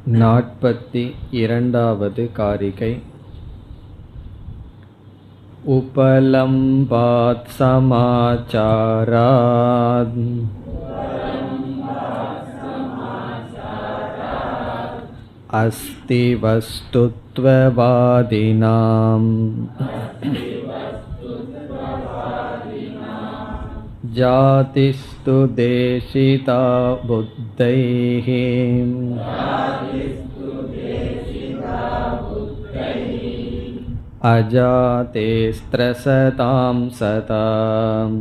42வது காரிகை. உபலம்பாத் சமாச்சாராத் அஸ்தி வஸ்துத்வவாதினாம் ஜாதிஸ்து தேசிதா புத்தைஹ அஜாதே ஸ்த்ரஸதாம் சதாம்.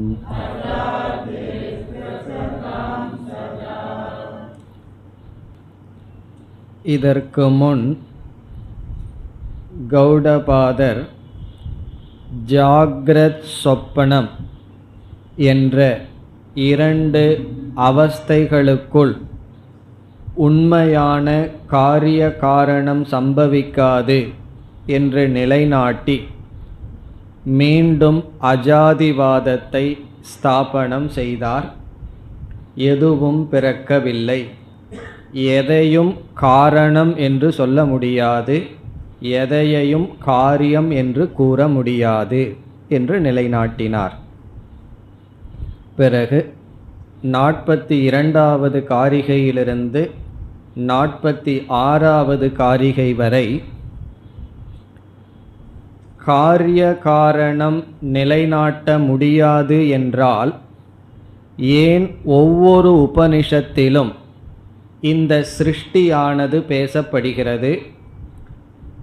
இதற்கு முன் கௌடபாதர் ஜாக்ரத் சொப்பனம் என்ற இரண்டு அவஸ்தைகளுக்குள் உண்மையான காரிய காரணம் சம்பவிக்காது என்று நிலைநாட்டி மீண்டும் அஜாதிவாதத்தை ஸ்தாபனம் செய்தார். எதுவும் பிறக்கவில்லை, எதையும் காரணம் என்று சொல்ல முடியாது, எதையும் காரியம் என்று கூற முடியாது என்று நிலைநாட்டினார். பிறகு 42வது காரிகையிலிருந்து 46வது காரிகை வரை காரிய காரணம் நிலைநாட்ட முடியாது என்றால் ஏன் ஒவ்வொரு உபனிஷத்திலும் இந்த சிருஷ்டியானது பேசப்படுகிறது?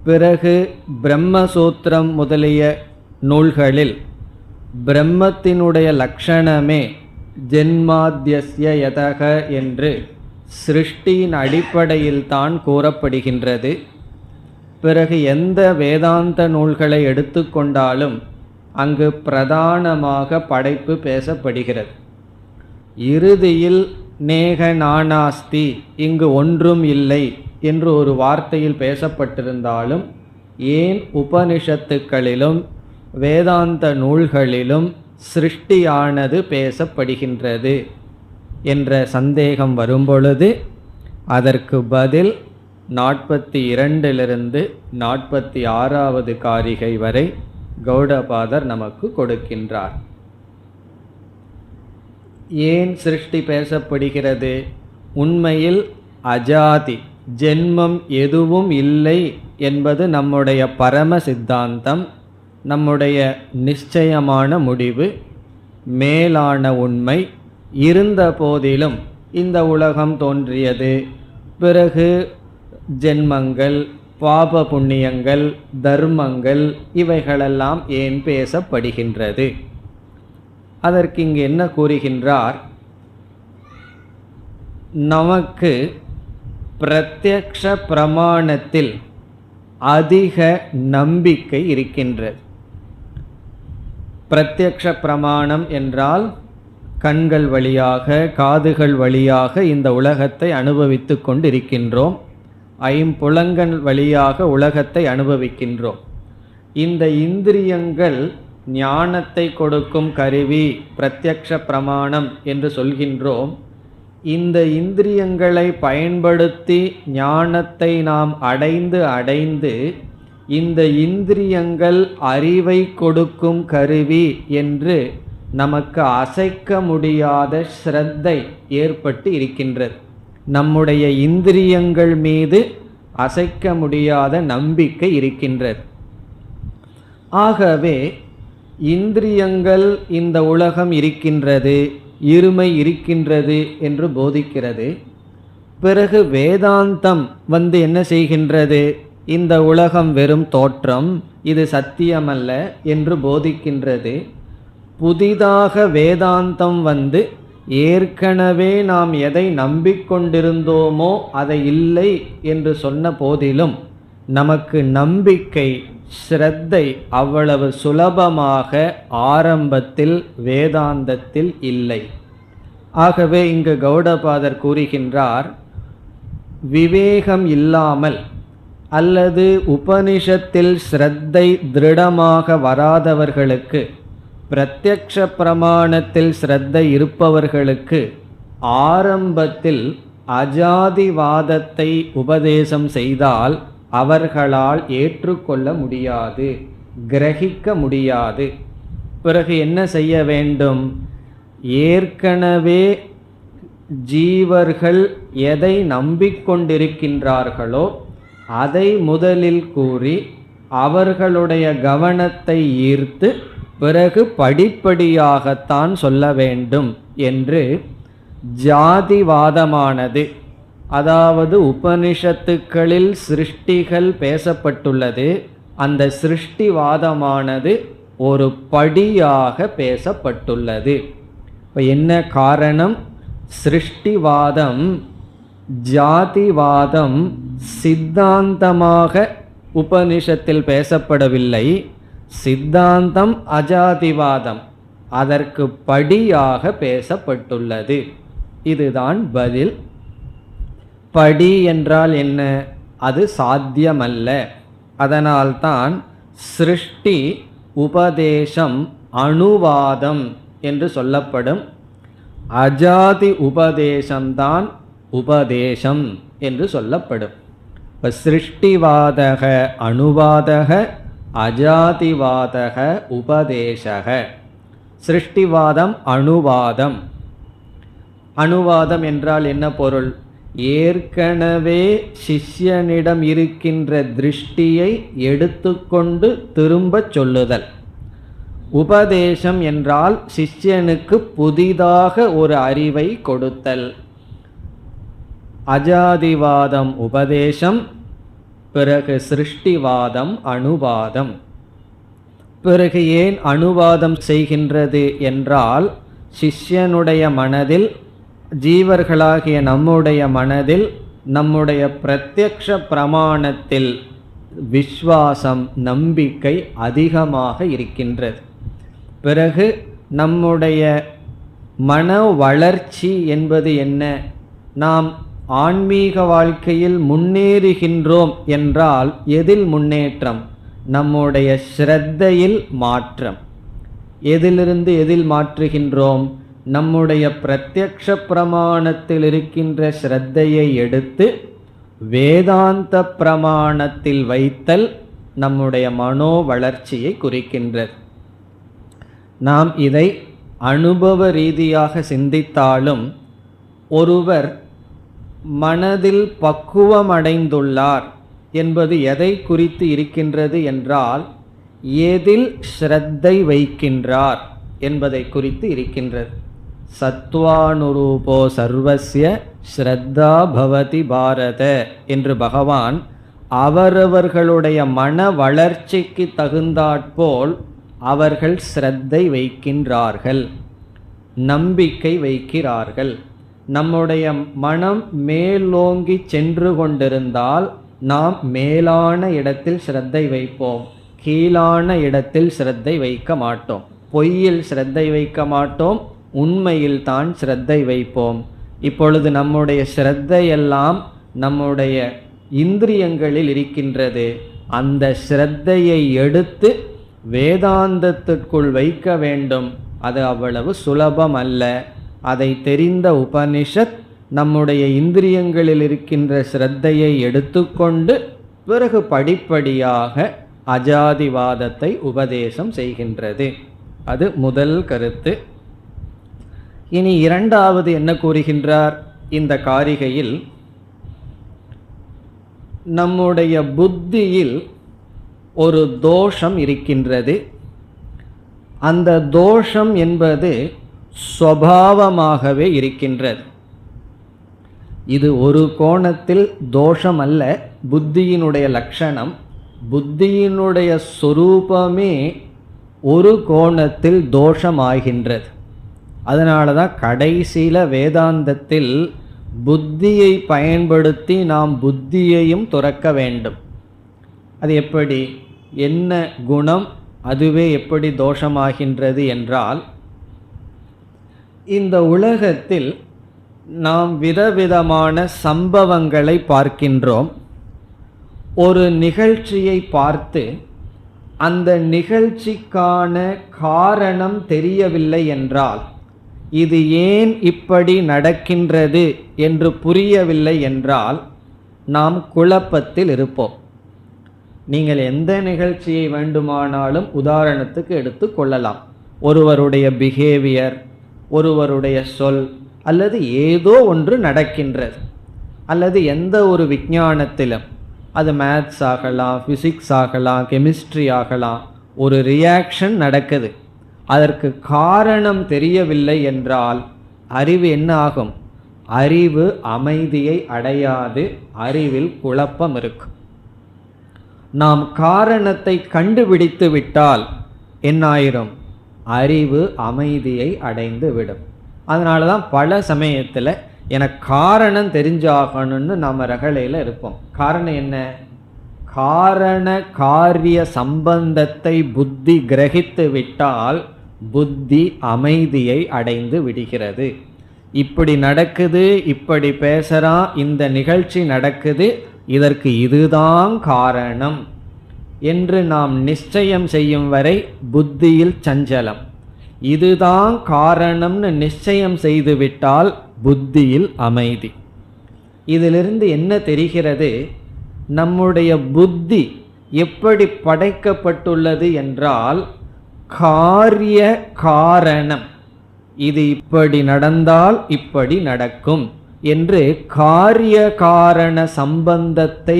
பிறகு பிரம்மசூத்திரம் முதலிய நூல்களில் பிரம்மத்தினுடைய லக்ஷணமே ஜென்மாத்யஸ்ய யதக என்று சிருஷ்டியின் அடிப்படையில் தான் கூறப்படுகின்றது. பிறகு எந்த வேதாந்த நூல்களை எடுத்துக்கொண்டாலும் அங்கு பிரதானமாக படைப்பு பேசப்படுகிறது. இறுதியில் நேக நானாஸ்தி, இங்கு ஒன்றும் இல்லை என்று ஒரு வார்த்தையில் பேசப்பட்டிருந்தாலும் ஏன் உபனிஷத்துக்களிலும் வேதாந்த நூல்களிலும் சிருஷ்டியானது பேசப்படுகின்றது என்ற சந்தேகம் வரும்பொழுது அதற்கு பதில் 42லிருந்து 46வது காரிகை வரை கௌடபாதர் நமக்கு கொடுக்கின்றார். ஏன் சிருஷ்டி பேசப்படுகிறது? உண்மையில் அஜாதி, ஜென்மம் எதுவும் இல்லை என்பது நம்முடைய பரம சித்தாந்தம், நம்முடைய நிச்சயமான முடிவு, மேலான உண்மை. இருந்த போதிலும் இந்த உலகம் தோன்றியது, பிறகு ஜென்மங்கள், பாப புண்ணியங்கள், தர்மங்கள் இவைகளெல்லாம் ஏன் பேசப்படுகின்றது? அதற்கு இங்கு என்ன கூறுகின்றார்? நமக்கு பிரத்யக்ஷ பிரமாணத்தில் அதிக நம்பிக்கை இருக்கின்றது. பிரத்யக்ஷ பிரமாணம் என்றால் கண்கள் வழியாக, காதுகள் வழியாக இந்த உலகத்தை அனுபவித்து கொண்டிருக்கின்றோம். ஐம்புலங்கள் வழியாக உலகத்தை அனுபவிக்கின்றோம். இந்த இந்திரியங்கள் ஞானத்தை கொடுக்கும் கருவி, பிரத்யக்ஷ பிரமாணம் என்று சொல்கின்றோம். இந்த இந்திரியங்களை பயன்படுத்தி ஞானத்தை நாம் அடைந்து இந்த இந்திரியங்கள் அறிவை கொடுக்கும் கருவி என்று நமக்கு அசைக்க முடியாத ஸ்ரத்தை ஏற்பட்டு இருக்கின்றது. நம்முடைய இந்திரியங்கள் மீது அசைக்க முடியாத நம்பிக்கை இருக்கின்றது. ஆகவே இந்திரியங்கள் இந்த உலகம் இருக்கின்றது, இருமை இருக்கின்றது என்று போதிக்கிறது. பிறகு வேதாந்தம் என்ன செய்கின்றது? இந்த உலகம் வெறும் தோற்றம், இது சத்தியமல்ல என்று போதிக்கின்றது. புதிதாக வேதாந்தம் ஏற்கனவே நாம் எதை நம்பிக்கொண்டிருந்தோமோ அதை இல்லை என்று சொன்ன போதிலும் நமக்கு நம்பிக்கை, ஸ்ரத்தை அவ்வளவு சுலபமாக ஆரம்பத்தில் வேதாந்தத்தில் இல்லை. ஆகவே இங்கு கௌடபாதர் கூறுகின்றார், விவேகம் இல்லாமல் அல்லது உபனிஷத்தில் ஸ்ரத்தை திருடமாக வராதவர்களுக்கு, பிரத்யக்ஷ பிரமாணத்தில் ஸ்ரத்தை இருப்பவர்களுக்கு ஆரம்பத்தில் அஜாதிவாதத்தை உபதேசம் செய்தால் அவர்களால் ஏற்றுக்கொள்ள முடியாது, கிரகிக்க முடியாது. பிறகு என்ன செய்ய வேண்டும்? ஏற்கனவே ஜீவர்கள் எதை நம்பிக்கொண்டிருக்கின்றார்களோ அதை முதலில் கூறி அவர்களுடைய கவனத்தை ஈர்த்து பிறகு படிப்படியாகத்தான் சொல்ல வேண்டும் என்று ஜாதிவாதமானது, அதாவது உபனிஷத்துக்களில் சிருஷ்டிகள் பேசப்பட்டுள்ளது, அந்த சிருஷ்டிவாதமானது ஒரு படியாக பேசப்பட்டுள்ளது. இப்போ என்ன காரணம்? சிருஷ்டிவாதம் ஜாதிவாதம் சித்தாந்தமாக உபனிஷத்தில் பேசப்படவில்லை. சித்தாந்தம் அஜாதிவாதம் அதற்கு படியாக பேசப்பட்டுள்ளது. இதுதான் பதில். படி என்றால் என்ன? அது சாத்தியமல்ல. அதனால்தான் சிருஷ்டி உபதேசம் அணுவாதம் என்று சொல்லப்படும். அஜாதி உபதேசம்தான் உபதேசம் என்று சொல்லப்படும். இப்போ சிருஷ்டிவாதக அணுவாதக, அஜாதிவாதக உபதேசக. சிருஷ்டிவாதம் அணுவாதம். அணுவாதம் என்றால் என்ன பொருள்? ஏற்கனவே சிஷ்யனிடம் இருக்கின்ற திருஷ்டியை எடுத்துக்கொண்டு திரும்பச் சொல்லுதல். உபதேசம் என்றால் சிஷ்யனுக்கு புதிதாக ஒரு அறிவை கொடுத்தல். அஜாதிவாதம் உபதேசம், பிறகு சிருஷ்டிவாதம் அணுவாதம். பிறகு ஏன் அணுவாதம் செய்கின்றது என்றால், சிஷ்யனுடைய மனதில், ஜீவர்களாகிய நம்முடைய மனதில், நம்முடைய பிரத்யக்ஷ பிரமாணத்தில் விஸ்வாசம், நம்பிக்கை அதிகமாக இருக்கின்றது. பிறகு நம்முடைய மன வளர்ச்சி என்பது என்ன? நாம் ஆன்மீக வாழ்க்கையில் முன்னேறுகின்றோம் என்றால் எதில் முன்னேற்றம்? நம்முடைய ஸ்ரத்தையில் மாற்றம். எதிலிருந்து எதில் மாற்றுகின்றோம்? நம்முடைய பிரத்யக்ஷ பிரமாணத்தில் இருக்கின்ற ஸ்ரத்தையை எடுத்து வேதாந்த பிரமாணத்தில் வைத்தல் நம்முடைய மனோ வளர்ச்சியை குறிக்கின்றது. நாம் இதை அனுபவ ரீதியாக சிந்தித்தாலும், ஒருவர் மனதில் பக்குவமடைந்துள்ளார் என்பது எதை குறித்து இருக்கின்றது என்றால், எதில் ஸ்ரத்தை வைக்கின்றார் என்பதை குறித்து இருக்கின்றது. சத்வானுரூபோ சர்வஸ்ய ஸ்ரத்தா பவதி பாரத என்று பகவான் அவரவர்களுடைய மன வளர்ச்சிக்கு தகுந்தாற்போல் அவர்கள் ஸ்ரத்தை வைக்கின்றார்கள், நம்பிக்கை வைக்கிறார்கள். நம்முடைய மனம் மேலோங்கி சென்று கொண்டிருந்தால் நாம் மேலான இடத்தில் ஸ்ரத்தை வைப்போம், கீழான இடத்தில் ஸ்ரத்தை வைக்க மாட்டோம். பொய்யில் ஸ்ரத்தை வைக்க மாட்டோம், உண்மையில் தான் ஸ்ரத்தை வைப்போம். இப்பொழுது நம்முடைய ஸ்ரத்தையெல்லாம் நம்முடைய இந்திரியங்களில் இருக்கின்றது. அந்த ஸ்ரத்தையை எடுத்து வேதாந்தத்திற்குள் வைக்க வேண்டும். அது அவ்வளவு சுலபம் அல்ல. அதை தெரிந்த உபனிஷத் நம்முடைய இந்திரியங்களில் இருக்கின்ற ஸ்ரத்தையை எடுத்துக்கொண்டு பிறகு படிப்படியாக அஜாதிவாதத்தை உபதேசம் செய்கின்றது. அது முதல் கருத்து. இனி இரண்டாவது என்ன கூறுகின்றார் இந்த காரிகையில்? நம்முடைய புத்தியில் ஒரு தோஷம் இருக்கின்றது. அந்த தோஷம் என்பது சுபாவமாகவே இருக்கின்றது. இது ஒரு கோணத்தில் தோஷம் அல்ல, புத்தியினுடைய லட்சணம். புத்தியினுடைய சொரூபமே ஒரு கோணத்தில் தோஷமாகின்றது. அதனால தான் கடைசியில் வேதாந்தத்தில் புத்தியை பயன்படுத்தி நாம் புத்தியையும் துறக்க வேண்டும். அது எப்படி? என்ன குணம்? அதுவே எப்படி தோஷமாகின்றது என்றால், இந்த உலகத்தில் நாம் விதவிதமான சம்பவங்களை பார்க்கின்றோம். ஒரு நிகழ்ச்சியை பார்த்து அந்த நிகழ்ச்சிக்கான காரணம் தெரியவில்லை என்றால், இது ஏன் இப்படி நடக்கின்றது என்று புரியவில்லை என்றால் நாம் குழப்பத்தில் இருப்போம். நீங்கள் எந்த நிகழ்ச்சியை வேண்டுமானாலும் உதாரணத்துக்கு எடுத்து கொள்ளலாம். ஒருவருடைய பிஹேவியர், ஒருவருடைய சொல், அல்லது ஏதோ ஒன்று நடக்கின்றது, அல்லது எந்த ஒரு விஞ்ஞானத்திலும், அது மேத்ஸ் ஆகலாம், ஃபிசிக்ஸ் ஆகலாம், கெமிஸ்ட்ரி ஆகலாம், ஒரு ரியாக்ஷன் நடக்குது. அதற்கு காரணம் தெரியவில்லை என்றால் அறிவு என்ன ஆகும்? அறிவு அமைதியை அடையாது, அறிவில் குழப்பம் இருக்கும். நாம் காரணத்தை கண்டுபிடித்து விட்டால் என்னாயிரும்? அறிவு அமைதியை அடைந்து விடும். அதனால தான் பல சமயத்தில் எனக்கு காரணம் தெரிஞ்சாகணும்னு நாம் ரகளையில் இருப்போம். காரணம் என்ன? காரண காரிய சம்பந்தத்தை புத்தி கிரகித்து விட்டால் புத்தி அமைதியை அடைந்து விடுகிறது. இப்படி நடக்குது, இப்படி பேசுகிறான், இந்த நிகழ்ச்சி நடக்குது, இதற்கு இதுதான் காரணம் என்று நாம் நிச்சயம் செய்யும் வரை புத்தியில் சஞ்சலம். இதுதான் காரணம்னு நிச்சயம் செய்துவிட்டால் புத்தியில் அமைதி. இதிலிருந்து என்ன தெரிகிறது? நம்முடைய புத்தி எப்படி படைக்கப்பட்டுள்ளது என்றால், காரிய காரணம், இது இப்படி நடந்தால் இப்படி நடக்கும் என்று காரிய காரண சம்பந்தத்தை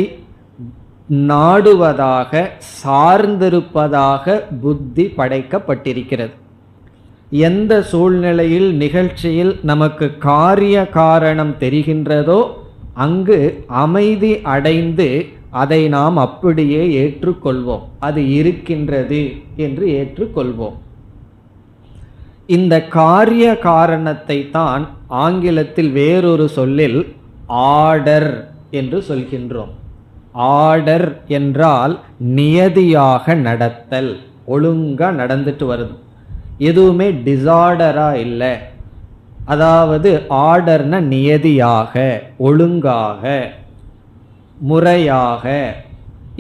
நாடுவதாக, சார்ந்திருப்பதாக புத்தி படைக்கப்பட்டிருக்கிறது. எந்த சூழ்நிலையில், நிகழ்ச்சியில் நமக்கு காரிய காரணம் தெரிகின்றதோ அங்கு அமைதி அடைந்து அதை நாம் அப்படியே ஏற்றுக்கொள்வோம். அது இருக்கின்றது என்று ஏற்றுக்கொள்வோம். இந்த காரிய காரணத்தை தான் ஆங்கிலத்தில் வேறொரு சொல்லில் ஆர்டர் என்று சொல்கின்றோம். ஆர்டர் என்றால் நியதியாக நடத்தல், ஒழுங்கா நடந்துட்டு வருது, எதுவுமே டிசார்டரா இல்லை. அதாவது ஆர்டர்னா நியதியாக, ஒழுங்காக, முறையாக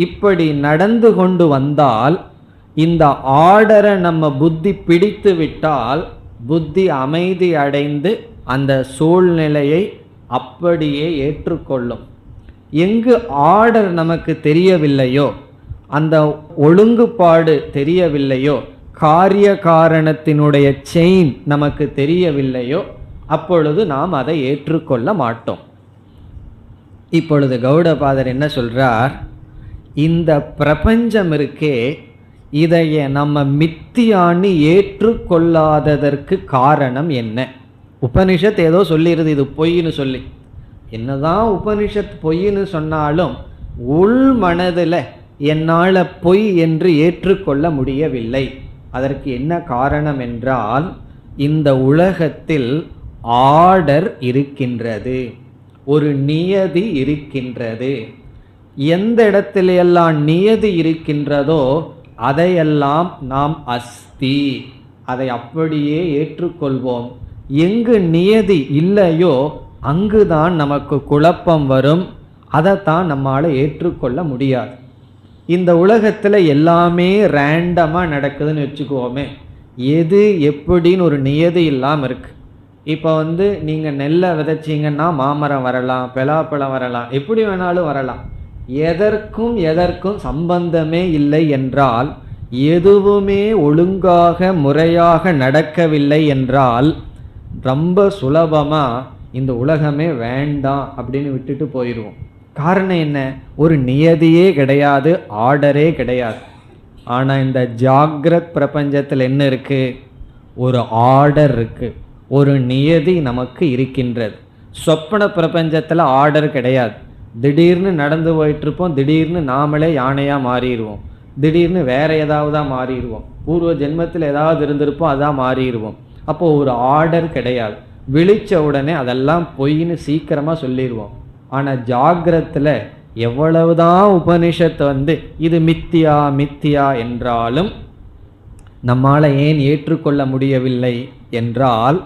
இப்படி நடந்து கொண்டு வந்தால், இந்த ஆர்டரை நம்ம புத்தி பிடித்து விட்டால் புத்தி அமைதி அடைந்து அந்த சூழ்நிலையை அப்படியே ஏற்றுக்கொள்ளும். எங்கு ஆர்டர் நமக்கு தெரியவில்லையோ, அந்த ஒழுங்குபாடு தெரியவில்லையோ, காரிய காரணத்தினுடைய செயின் நமக்கு தெரியவில்லையோ, அப்பொழுது நாம் அதை ஏற்றுக்கொள்ள மாட்டோம். இப்பொழுது கௌடபாதர் என்ன சொல்றார்? இந்த பிரபஞ்சம் இருக்கே, இதைய நம்ம மித்தியான்னு ஏற்றுக்கொள்ளாததற்கு காரணம் என்ன? உபனிஷத் ஏதோ சொல்லிடுது இது பொய்ன்னு சொல்லி. என்னதான் உபனிஷத் பொய்ன்னு சொன்னாலும் உள் மனதில் என்னால் பொய் என்று ஏற்றுக்கொள்ள முடியவில்லை. அதற்கு என்ன காரணம் என்றால், இந்த உலகத்தில் ஆர்டர் இருக்கின்றது, ஒரு நியதி இருக்கின்றது. எந்த இடத்திலெல்லாம் நியதி இருக்கின்றதோ அதையெல்லாம் நாம் அஸ்தி, அதை அப்படியே ஏற்றுக்கொள்வோம். எங்கு நியதி இல்லையோ அங்குதான் நமக்கு குழப்பம் வரும். அதைத்தான் நம்மால் ஏற்றுக்கொள்ள முடியாது. இந்த உலகத்தில் எல்லாமே ரேண்டமாக நடக்குதுன்னு வச்சுக்குவோமே, எது எப்படின்னு ஒரு நியதி இல்லாமல் இருக்கு. இப்போ நீங்கள் நெல்லை விதைச்சிங்கன்னா மாமரம் வரலாம், பலாப்பழம் வரலாம், எப்படி வேணாலும் வரலாம். எதற்கும் சம்பந்தமே இல்லை என்றால், எதுவுமே ஒழுங்காக முறையாக நடக்கவில்லை என்றால் ரொம்ப சுலபமாக இந்த உலகமே வேண்டாம் அப்படின்னு விட்டுட்டு போயிடுவோம். காரணம் என்ன? ஒரு நியதியே கிடையாது, ஆர்டரே கிடையாது. ஆனால் இந்த ஜாகிரத் பிரபஞ்சத்தில் என்ன இருக்குது? ஒரு ஆர்டர் இருக்குது, ஒரு நியதி நமக்கு இருக்கின்றது. சொப்பன பிரபஞ்சத்தில் ஆர்டர் கிடையாது. திடீர்னு நடந்து போயிட்டுருப்போம், திடீர்னு நாமளே யானையாக மாறிடுவோம், திடீர்னு வேற ஏதாவது மாறிடுவோம், பூர்வ ஜென்மத்தில் ஏதாவது இருந்திருப்போம் அதான் மாறிடுவோம். அப்போது ஒரு ஆர்டர் கிடையாது. விழித்த உடனே அதெல்லாம் பொய்ன்னு சீக்கிரமாக சொல்லிடுவோம். ஆனால் ஜாகிரத்தில் எவ்வளவுதான் உபனிஷத்து இது மித்தியா மித்தியா என்றாலும் நம்மால் ஏன் ஏற்றுக்கொள்ள முடியவில்லை என்றால்,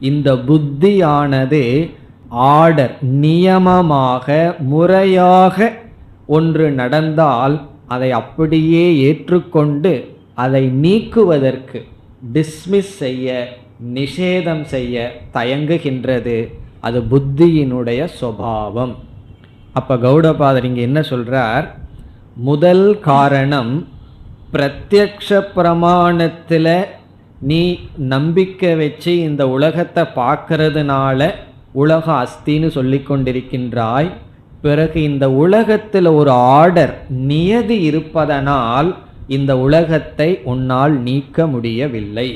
இந்த புத்தியானது ஆர்டர், நியமமாக முறையாக ஒன்று நடந்தால் அதை அப்படியே ஏற்றுக்கொண்டு அதை நீக்குவதற்கு, டிஸ்மிஸ் செய்ய, நிஷேதம் செய்ய தயங்குகின்றது. அது புத்தியினுடைய சுபாவம். அப்ப கௌடபாதர் இங்க என்ன சொல்றார்? முதல் காரணம், பிரத்யக்ஷ பிரமாணத்தில் நீ நம்பிக்கை வச்சு இந்த உலகத்தை பார்க்கறதுனால உலகம் அஸ்தின்னு சொல்லி கொண்டிருக்கின்றாய். பிறகு இந்த உலகத்தில் ஒரு ஆர்டர், நியதி இருப்பதனால் இந்த உலகத்தை உன்னால் நீக்க முடியவில்லை.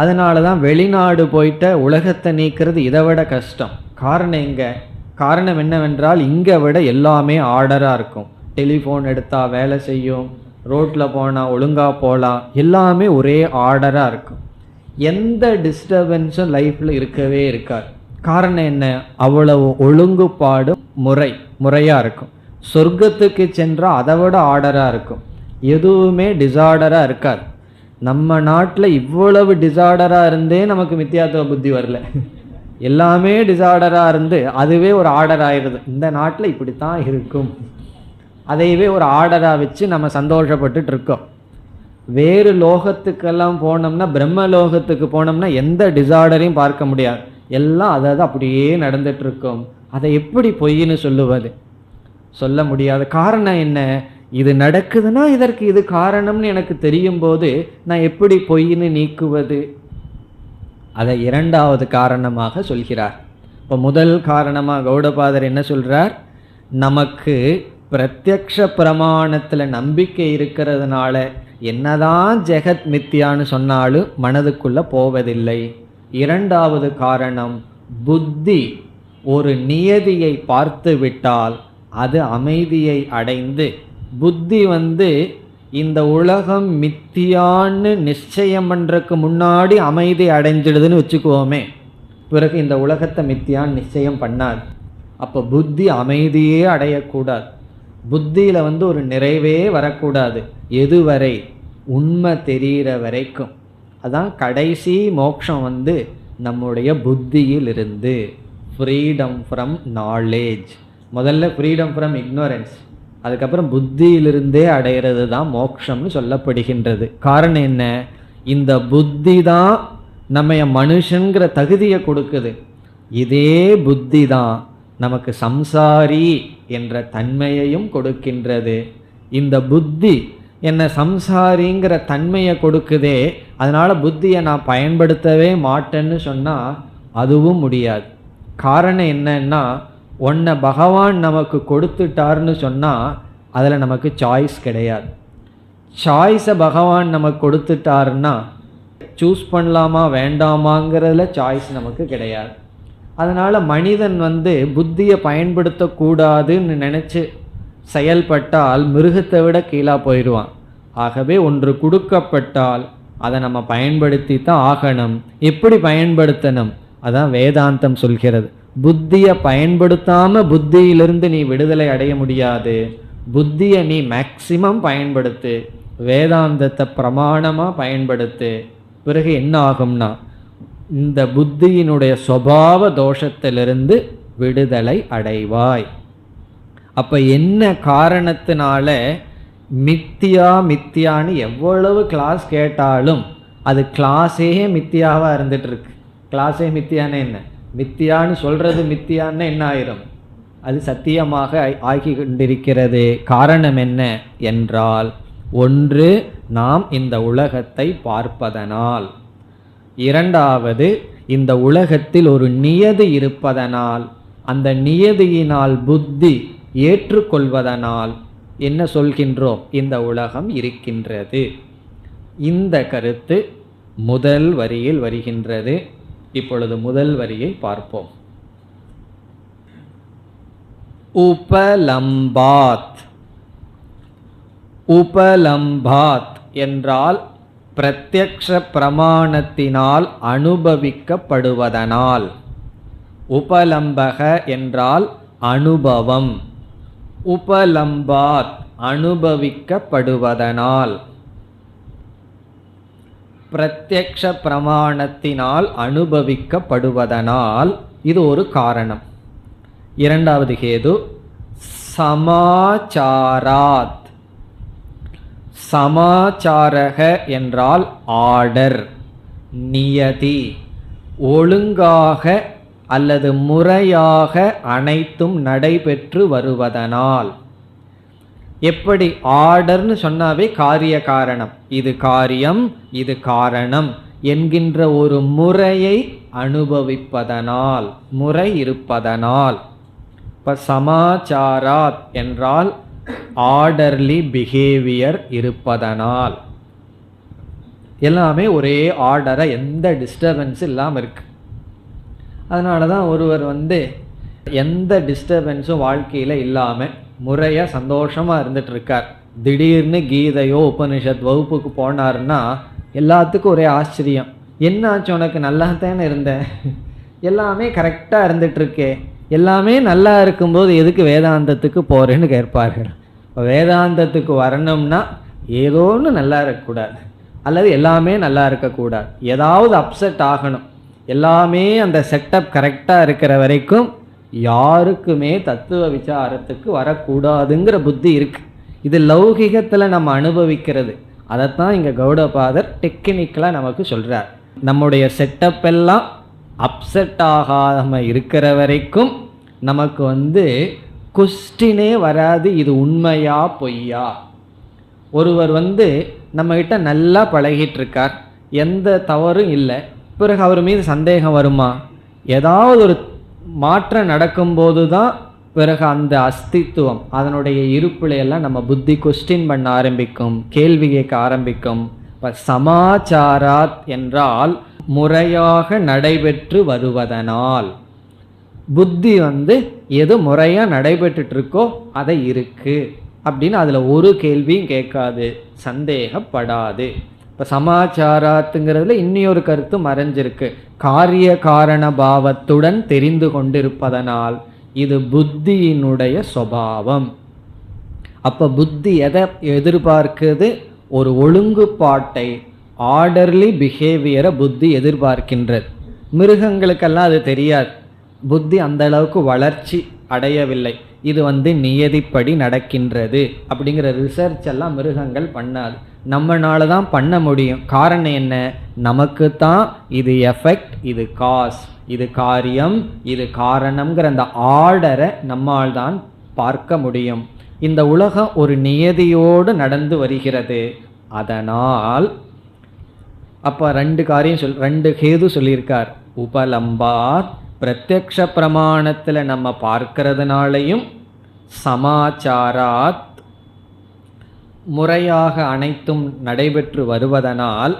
அதனால தான் வெளிநாடு போயிட்ட உலகத்தை நீக்கிறது இதை விட கஷ்டம். காரணம் எங்க? காரணம் என்னவென்றால் இங்கே விட எல்லாமே ஆர்டராக இருக்கும். டெலிஃபோன் எடுத்தால் வேலை செய்யும், ரோட்டில் போனால் ஒழுங்காக போகலாம், எல்லாமே ஒரே ஆர்டராக இருக்கும். எந்த டிஸ்டர்பன்ஸும் லைஃப்பில் இருக்கவே இருக்காது. காரணம் என்ன? அவ்வளவு ஒழுங்குபாடு முறையாக இருக்கும். சொர்க்கத்துக்கு சென்றால் அதை விட ஆர்டராக இருக்கும். எதுவுமே டிசார்டராக இருக்காது. நம்ம நாட்டில் இவ்வளவு டிசார்டராக இருந்தே நமக்கு மித்தியாத்துவ புத்தி வரல. எல்லாமே டிசார்டராக இருந்து அதுவே ஒரு ஆர்டர் ஆயிடுது. இந்த நாட்டில் இப்படித்தான் இருக்கும், அதையவே ஒரு ஆர்டராக வச்சு நம்ம சந்தோஷப்பட்டுட்டு இருக்கோம். வேறு லோகத்துக்கெல்லாம் போனோம்னா, பிரம்ம லோகத்துக்கு போனோம்னா எந்த டிசார்டரையும் பார்க்க முடியாது. எல்லாம் அதாவது அப்படியே நடந்துட்டு இருக்கும். அதை எப்படி பொய்ன்னு சொல்லுவது? சொல்ல முடியாது. காரணம் என்ன? இது நடக்குதுன்னா இதற்கு இது காரணம்னு எனக்கு தெரியும் போது நான் எப்படி பொய்ன்னு நீக்குவது? அதை இரண்டாவது காரணமாக சொல்கிறார். இப்போ முதல் காரணமாக கௌடபாதர் என்ன சொல்றார்? நமக்கு பிரத்யக்ஷ பிரமாணத்தில் நம்பிக்கை இருக்கிறதுனால என்னதான் ஜெகத் மித்தியான்னு சொன்னாலும் மனதுக்குள்ள போவதில்லை. இரண்டாவது காரணம், புத்தி ஒரு நியதியை பார்த்து விட்டால் அது அமைதியை அடைந்து, புத்தி இந்த உலகம் மித்தியான்னு நிச்சயம் பண்றதுக்கு முன்னாடி அமைதி அடைஞ்சிடுதுன்னு வச்சுக்குவோமே. பிறகு இந்த உலகத்தை மித்தியான்னு நிச்சயம் பண்ணாது. அப்போ புத்தி அமைதியே அடையக்கூடாது. புத்தியில் ஒரு நிறைவே வரக்கூடாது. எதுவரை? உண்மை தெரிகிற வரைக்கும். அதான் கடைசி மோட்சம் நம்முடைய புத்தியிலிருந்து. Freedom from knowledge. முதல்ல ஃப்ரீடம் ஃப்ரம் இக்னோரன்ஸ், அதுக்கப்புறம் புத்தியிலிருந்தே அடைகிறது தான் மோட்சம்னு சொல்லப்படுகின்றது. காரணம் என்ன? இந்த புத்தி தான் நம்ம மனுஷங்கிற தகுதியை கொடுக்குது. இதே புத்தி தான் நமக்கு சம்சாரி என்ற தன்மையையும் கொடுக்கின்றது. இந்த புத்தி என்ன சம்சாரிங்கிற தன்மையை கொடுக்குதே, அதனால புத்தியை நான் பயன்படுத்தவே மாட்டேன்னு சொன்னால் அதுவும் முடியாது. காரணம் என்னன்னா, ஒன்றை பகவான் நமக்கு கொடுத்துட்டார்னு சொன்னால் அதில் நமக்கு சாய்ஸ் கிடையாது. சாய்ஸை பகவான் நமக்கு கொடுத்துட்டாருன்னா சூஸ் பண்ணலாமா வேண்டாமாங்கிறதுல சாய்ஸ் நமக்கு கிடையாது. அதனால் மனிதன் புத்தியை பயன்படுத்தக்கூடாதுன்னு நினச்சி செயல்பட்டால் மிருகத்தை விட கீழாக போயிடுவான். ஆகவே ஒன்று கொடுக்கப்பட்டால் அதை நம்ம பயன்படுத்தி தான் ஆகணும். எப்படி பயன்படுத்தணும்? அதான் வேதாந்தம் சொல்கிறது. புத்தியை பயன்படுத்தாம புத்தியிலிருந்து நீ விடுதலை அடைய முடியாது. புத்தியை நீ மேக்சிமம் பயன்படுத்து, வேதாந்தத்தை பிரமாணமாக பயன்படுத்து. பிறகு என்ன ஆகும்னா, இந்த புத்தியினுடைய சுபாவ தோஷத்திலிருந்து விடுதலை அடைவாய். அப்போ என்ன காரணத்தினால மித்தியா மித்தியான்னு எவ்வளவு கிளாஸ் கேட்டாலும் அது கிளாஸே மித்தியாவாக இருந்துட்டு இருக்கு. கிளாஸே மித்தியான்னு என்ன? மித்தியான்னு சொல்றது மித்தியான்னு என்ன ஆயிரும்? அது சத்தியமாக ஆகி கொண்டிருக்கிறது. காரணம் என்ன என்றால், ஒன்று நாம் இந்த உலகத்தை பார்ப்பதனால், இரண்டாவது இந்த உலகத்தில் ஒரு நியதி இருப்பதனால், அந்த நியதியினால் புத்தி ஏற்றுக்கொள்வதனால் என்ன சொல்கின்றோம்? இந்த உலகம் இருக்கின்றது. இந்த கருத்து முதல் வரியில் வருகின்றது. இப்பொழுது முதல் வரியை பார்ப்போம். உபலம்பாத். உபலம்பாத் என்றால் பிரத்யக்ஷ பிரமாணத்தினால் அனுபவிக்கப்படுவதனால். உபலம்பக என்றால் அனுபவம். உபலம்பாத் அனுபவிக்கப்படுவதனால், பிரத்யக்ஷ பிரமாணத்தினால் அனுபவிக்கப்படுவதனால், இது ஒரு காரணம். இரண்டாவது ஹேது சமாச்சாராத். சமாச்சாரக என்றால் ஆர்டர். நியதி, ஒழுங்காக அல்லது முறையாக அனைத்தும் நடைபெற்று வருவதனால். எப்படி ஆர்டர்னு சொன்னாவே காரிய காரணம், இது காரியம் இது காரணம் என்கின்ற ஒரு முறையை அனுபவிப்பதனால், முறை இருப்பதனால். இப்ப சமாச்சாராத் என்றால் ஆர்டர்லி பிஹேவியர் இருப்பதனால். எல்லாமே ஒரே ஆர்டரை, எந்த டிஸ்டர்பன்ஸ் இல்லாமல் இருக்கு. அதனால தான் ஒருவர் எந்த டிஸ்டர்பன்ஸும் வாழ்க்கையில் இல்லாமல் முறையாக சந்தோஷமாக இருந்துட்டு இருக்கார். திடீர்னு கீதையோ உபனிஷத் வகுப்புக்கு போனார்னா எல்லாத்துக்கும் ஒரே ஆச்சரியம். என்னாச்சு உனக்கு, நல்லா தானே இருந்த, எல்லாமே கரெக்டாக இருந்துகிட்ருக்கே, எல்லாமே நல்லா இருக்கும்போது எதுக்கு வேதாந்தத்துக்கு போகிறேன்னு கேட்பார்கள். இப்போ வேதாந்தத்துக்கு வரணும்னா ஏதோன்னு நல்லா இருக்கக்கூடாது, அல்லது எல்லாமே நல்லா இருக்கக்கூடாது, ஏதாவது அப்செட் ஆகணும். எல்லாமே அந்த செட்டப் கரெக்டாக இருக்கிற வரைக்கும் யாருக்குமே தத்துவ விசாரத்துக்கு வரக்கூடாதுங்கிற புத்தி இருக்கு. இது லௌகிகத்தில் நம்ம அனுபவிக்கிறது. அதைத்தான் இங்கே கௌடபாதர் டெக்னிக்கலாக நமக்கு சொல்கிறார். நம்முடைய செட்டப் எல்லாம் அப்செட் ஆகாமல் இருக்கிற வரைக்கும் நமக்கு கொஸ்டினே வராது, இது உண்மையா பொய்யா. ஒருவர் நம்மகிட்ட நல்லா பழகிட்டு இருக்கார், எந்த தவறும் இல்லை, பிறகு அவர் மீது சந்தேகம் வருமா? ஏதாவது ஒரு மாற்றம் நடக்கும்போது தான் பிறகு அந்த அஸ்தித்துவம், அதனுடைய இருப்பிலையெல்லாம் நம்ம புத்தி கொஸ்டின் பண்ண ஆரம்பிக்கும், கேள்வி கேட்க ஆரம்பிக்கும். இப்போ சமாச்சாராத் என்றால் முறையாக நடைபெற்று வருவதனால். புத்தி எது முறையாக நடைபெற்றுட்டு இருக்கோ அதை இருக்கு அப்படின்னு அதில் ஒரு கேள்வியும் கேட்காது, சந்தேகப்படாது. இப்போ சமாச்சாராத்துங்கிறதுல இன்னொரு கருத்து மறைஞ்சிருக்கு. காரிய காரண பாவத்துடன் தெரிந்து கொண்டிருப்பதனால் இது புத்தியினுடைய சுபாவம். அப்போ புத்தி எதை எதிர்பார்க்குது? ஒரு ஒழுங்குபாட்டை, ஆர்டர்லி பிஹேவியரை புத்தி எதிர்பார்க்கின்றது. மிருகங்களுக்கெல்லாம் அது தெரியாது, புத்தி அந்த அளவுக்கு வளர்ச்சி அடையவில்லை. இது நியதிப்படி நடக்கின்றது அப்படிங்கிற ரிசர்ச் எல்லாம் மிருகங்கள் பண்ணாது. நம்மளால தான் பண்ண முடியும். காரணம் என்ன? நமக்கு தான் இது எஃபெக்ட், இது காஸ், இது காரியம், இது காரணம்ங்கிற அந்த ஆர்டரை நம்மால் தான் பார்க்க முடியும். இந்த உலகம் ஒரு நியதியோடு நடந்து வருகிறது. அதனால் அப்போ ரெண்டு காரியம் ரெண்டு கேது சொல்லியிருக்கார். உபலம்பாத், பிரத்யக்ஷ பிரமாணத்தில் நம்ம பார்க்கிறதுனாலையும், சமாச்சாராத் முறையாக அனைத்தும் நடைபெற்று வருவதனால்,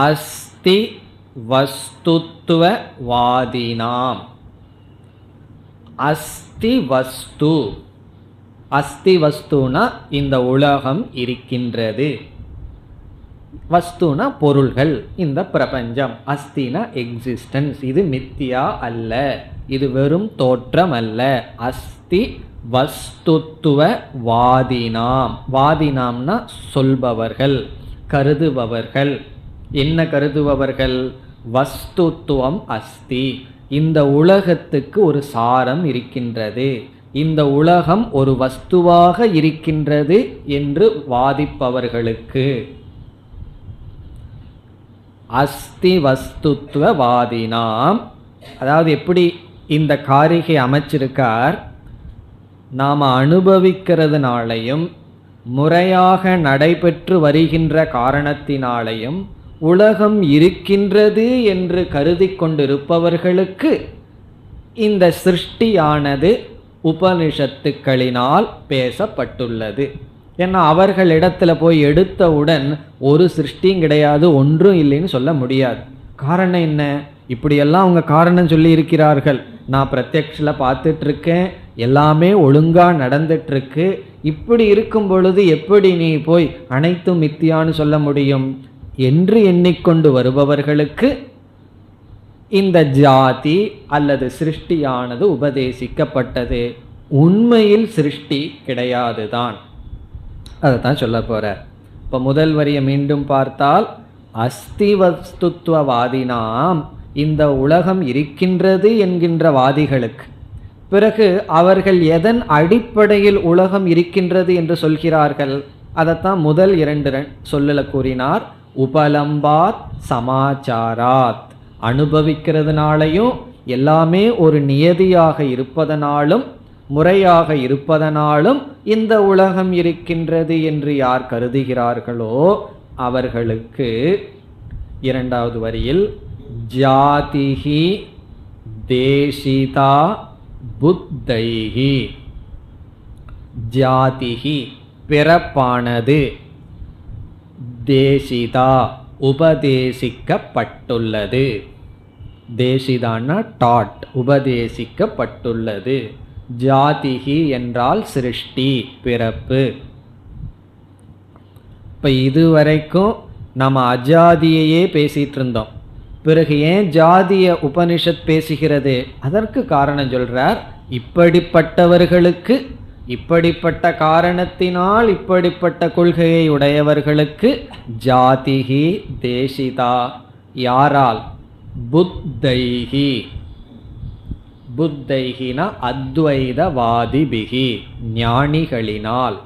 அஸ்தி வஸ்துத்துவ வாதினாம். அஸ்தி வஸ்து, அஸ்தி வஸ்துனா இந்த உலகம் இருக்கின்றது, வஸ்துனா பொருள்கள், இந்த பிரபஞ்சம். அஸ்தினா எக்ஸிஸ்டன்ஸ், இது மித்தியா அல்ல, இது வெறும் தோற்றம் அல்ல. அஸ்தி வஸ்துத்துவ வாதினாம். வாதினாம்னா சொல்பவர்கள், கருதுபவர்கள். என்ன கருதுபவர்கள்? வஸ்துத்துவம் அஸ்தி, இந்த உலகத்துக்கு ஒரு சாரம் இருக்கின்றது, இந்த உலகம் ஒரு வஸ்துவாக இருக்கின்றது என்று வாதிப்பவர்களுக்கு அஸ்தி வஸ்துத்துவ வாதினாம். அதாவது எப்படி இந்த காரிகை அமைச்சிருக்கார், நாம் அனுபவிக்கிறதுனாலையும் முறையாக நடைபெற்று வருகின்ற காரணத்தினாலையும் உலகம் இருக்கின்றது என்று கருதி கொண்டிருப்பவர்களுக்கு இந்த சிருஷ்டியானது உபனிஷத்துக்களினால் பேசப்பட்டுள்ளது. ஏன்னா அவர்களிடத்துல போய் எடுத்தவுடன் ஒரு சிருஷ்டியும் கிடையாது, ஒன்றும் இல்லைன்னு சொல்ல முடியாது. காரணம் என்ன? இப்படியெல்லாம் அவங்க காரணம் சொல்லி இருக்கிறார்கள். நான் பிரத்யக்ஷில் பார்த்துட்ருக்கேன், எல்லாமே ஒழுங்காக நடந்துட்டுருக்கு. இப்படி இருக்கும் பொழுது எப்படி நீ போய் அனைத்தும் மித்தியான்னு சொல்ல முடியும் என்று எண்ணிக்கொண்டு வருபவர்களுக்கு இந்த ஜாதி அல்லது சிருஷ்டியானது உபதேசிக்கப்பட்டது. உண்மையில் சிருஷ்டி கிடையாது தான். அதை தான் சொல்ல போகிறார். இப்போ முதல் வரியை மீண்டும் பார்த்தால், அஸ்தி வஸ்துத்வவாதினாம், இந்த உலகம் இருக்கின்றது என்கின்ற வாதிகளுக்கு. பிறகு அவர்கள் எதன் அடிப்படையில் உலகம் இருக்கின்றது என்று சொல்கிறார்கள்? அதைத்தான் முதல் இரண்டு சொல்லில் கூறினார். உபலம்பாத் சமாச்சாராத், அனுபவிக்கிறதுனாலையும் எல்லாமே ஒரு நியதியாக இருப்பதனாலும் முறையாக இருப்பதனாலும் இந்த உலகம் இருக்கின்றது என்று யார் கருதுகிறார்களோ அவர்களுக்கு இரண்டாவது வரியில் ஜாதிஹி தேசிதா புத்தைஹி, ஜாதிஹி பிறப்பானது, தேசிதா உபதேசிக்கப்பட்டுள்ளது, தேசிதான்னா டாட், உபதேசிக்கப்பட்டுள்ளது. ஜாதிஹி என்றால் சிருஷ்டி பிறப்பு. இப்போ இதுவரைக்கும் நம்ம அஜாதியையே பேசிட்டு இருந்தோம். பிறகு ஏன் ஜாதிய உபனிஷத் பேசுகிறது? அதற்கு காரணம் சொல்றார். இப்படிப்பட்டவர்களுக்கு, இப்படிப்பட்ட காரணத்தினால் இப்படிப்பட்ட கொள்கையை உடையவர்களுக்கு ஜாதிஹி தேசிதா. யாரால்? புத்தைஹி, புத்தைஹினா அத்வைதவாதிபிகி, ஞானிகளினால்.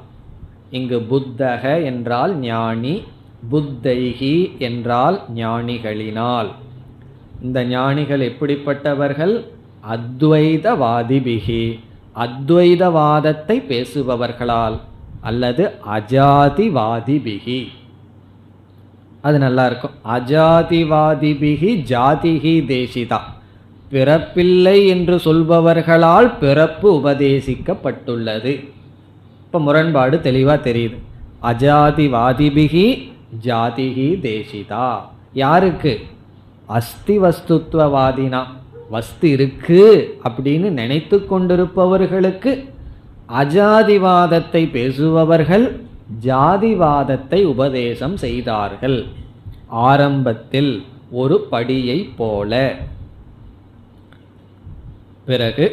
இங்கு புத்தக என்றால் ஞானி, புத்தைஹி என்றால் ஞானிகளினால். இந்த ஞானிகள் எப்படிப்பட்டவர்கள்? அத்வைதவாதிபிகி, அத்வைதவாதத்தை பேசுபவர்களால், அல்லது அஜாதிவாதிபிகி. அது நல்லா இருக்கும். அஜாதிவாதிபிகி ஜாதிஹி தேசிதா, பிறப்பில்லை என்று சொல்பவர்களால் பிறப்பு உபதேசிக்கப்பட்டுள்ளது. இப்போ முரண்பாடு தெளிவாக தெரியுது. அஜாதிவாதிபிகி ஜாதிஹி தேசிதா. யாருக்கு? அஸ்தி வஸ்துத்வவாதினா, வஸ்து இருக்கு அப்படின்னு நினைத்து கொண்டிருப்பவர்களுக்கு. அஜாதிவாதத்தை பேசுபவர்கள் ஜாதிவாதத்தை உபதேசம் செய்தார்கள், ஆரம்பத்தில் ஒரு படியை போல. பிறகு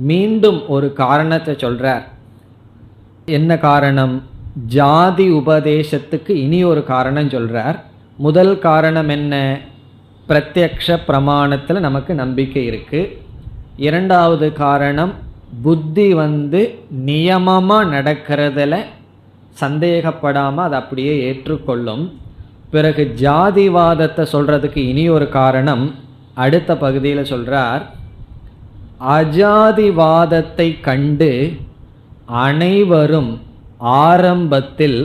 மீண்டும் ஒரு காரணத்தை சொல்றார். என்ன காரணம்? ஜாதி உபதேசத்துக்கு இனி ஒரு காரணம் சொல்றார். முதல் காரணம் என்ன? பிரத்யக்ஷ பிரமாணத்தில் நமக்கு நம்பிக்கை இருக்கு. இரண்டாவது காரணம், புத்தி நியமமாக நடக்கிறதுல சந்தேகப்படாமல் அதை அப்படியே ஏற்றுக்கொள்ளும். பிறகு ஜாதிவாதத்தை சொல்றதுக்கு இனி ஒரு காரணம் அடுத்த பகுதியில் சொல்றார். அஜாதிவாதத்தை கண்டு அனைவரும் ஆரம்பத்தில்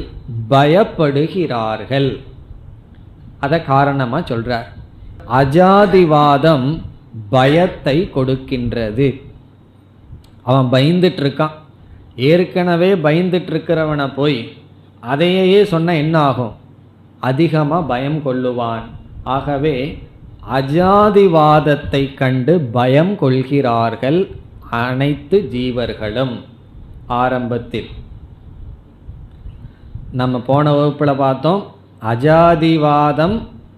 பயப்படுகிறார்கள். அதை காரணமாக சொல்றார். அஜாதிவாதம் பயத்தை கொடுக்கின்றது. அவன் பயந்துட்டு இருக்கான். ஏற்கனவே பயந்துட்டு இருக்கிறவனை போய் அதையே சொன்ன என்ன ஆகும்? அதிகமாக பயம் கொள்ளுவான். ஆகவே அஜாதிவாதத்தை கண்டு பயம் கொள்கிறார்கள் அனைத்து ஜீவர்களும் ஆரம்பத்தில். நம்ம போன வகுப்பில் பார்த்தோம், அஜாதிவாதம்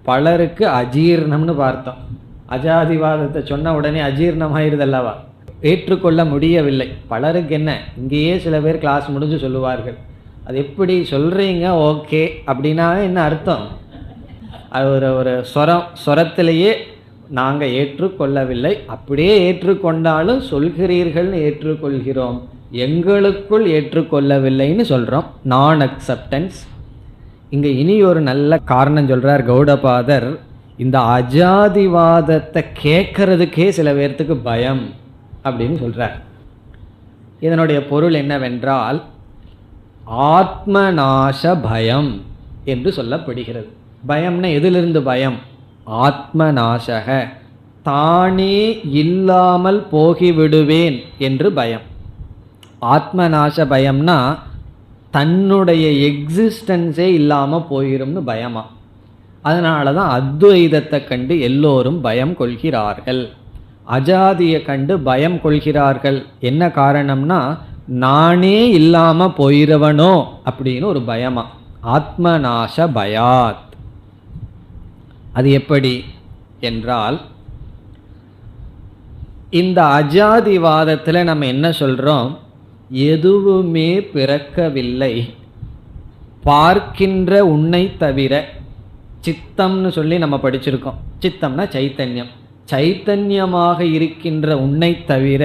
பலருக்கு அஜீர்ணம்னு பார்த்தோம். அஜாதிவாதத்தை சொன்ன உடனே அஜீர்ணமாயிருதல்லவா, ஏற்றுக்கொள்ள முடியவில்லை பலருக்கு. என்ன, இங்கேயே சில பேர் கிளாஸ் முடிஞ்சு சொல்லுவார்கள், அது எப்படி சொல்கிறீங்க ஓகே அப்படின்னா என்ன அர்த்தம்? அது ஒரு சொரத்திலேயே நாங்கள் ஏற்றுக்கொள்ளவில்லை, அப்படியே ஏற்றுக்கொண்டாலும் சொல்கிறீர்கள்னு ஏற்றுக்கொள்கிறோம், எங்களுக்குள் ஏற்றுக்கொள்ளவில்லைன்னு சொல்கிறோம். நான் அக்செப்டன்ஸ். இங்கே இனி ஒரு நல்ல காரணம் சொல்கிறார் கௌடபாதர். இந்த அஜாதிவாதத்தை கேட்கறதுக்கே சில பேர்த்துக்கு பயம் அப்படின்னு சொல்கிறார். இதனுடைய பொருள் என்னவென்றால் ஆத்மநாச பயம் என்று சொல்லப்படுகிறது. பயம்னா எதிலிருந்து பயம்? ஆத்மநாசக, தானே இல்லாமல் போகிவிடுவேன் என்று பயம். ஆத்மநாச பயம்னா தன்னுடைய எக்ஸிஸ்டன்ஸே இல்லாமல் போயிரும்னு பயமா. அதனால தான் அத்வைதத்தை கண்டு எல்லோரும் பயம் கொள்கிறார்கள், அஜாதியை கண்டு பயம் கொள்கிறார்கள். என்ன காரணம்னா நானே இல்லாமல் போயிடுவனோ அப்படின்னு ஒரு பயமா. ஆத்மநாச பயாத். அது எப்படி என்றால், இந்த அஜாதிவாதத்தில் நம்ம என்ன சொல்கிறோம்? எதுவுமே பிறக்கவில்லை, பார்க்கின்ற உன்னை தவிர. சித்தம்னு சொல்லி நம்ம படிச்சிருக்கோம். சித்தம்னா சைத்தன்யம். சைத்தன்யமாக இருக்கின்ற உன்னை தவிர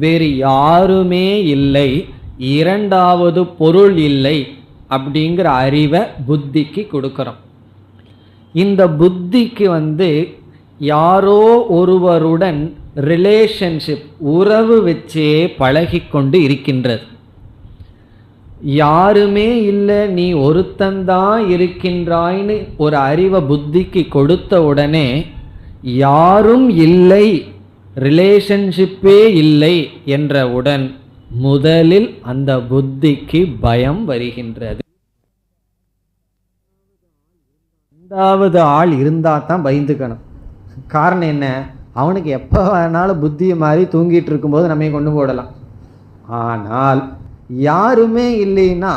வேறு யாருமே இல்லை, இரண்டாவது பொருள் இல்லை அப்படிங்கிற அறிவை புத்திக்கு கொடுக்குறோம். இந்த புத்திக்கு யாரோ ஒருவருடன் ரிலேஷன்ஷிப், உறவு வச்சே பழகி கொண்டு இருக்கின்றது. யாருமே இல்லை, நீ ஒருத்தந்தான் இருக்கின்றாய்னு ஒரு அறிவை புத்திக்கு கொடுத்த உடனே யாரும் இல்லை, ரிலேஷன்ஷிப்பே இல்லை என்றவுடன் முதலில் அந்த புத்திக்கு பயம் வருகின்றது. ரெண்டாவது ஆள் இருந்தா தான் பயந்துக்கணும். காரணம் என்ன? அவனுக்கு எப்போ வேணாலும் புத்தியை மாதிரி தூங்கிட்டு இருக்கும்போது நம்ம கொண்டு போடலாம். ஆனால் யாருமே இல்லைன்னா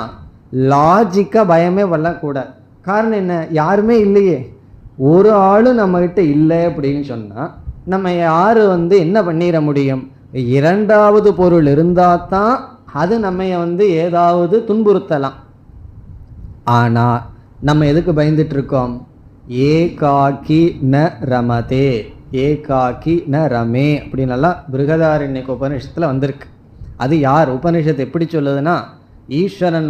லாஜிக்காக பயமே வரக்கூடாது. காரணம் என்ன? யாருமே இல்லையே, ஒரு ஆளும் நம்மகிட்ட இல்லை அப்படின்னு சொன்னால் நம்ம யார் என்ன பண்ணிட முடியும்? இரண்டாவது பொருள் இருந்தால் தான் அது நம்ம ஏதாவது துன்புறுத்தலாம். ஆனால் நம்ம எதுக்கு பயந்துட்டு இருக்கோம்? ஏகாக்கி ந ரமதே, ஏகாக்கி ந ரமே அப்படின்னெல்லாம் பிருகதாரண்யக உபனிஷத்தில் வந்திருக்கு. அது யார்? உபனிஷத்து எப்படி சொல்லுதுன்னா, ஈஸ்வரன்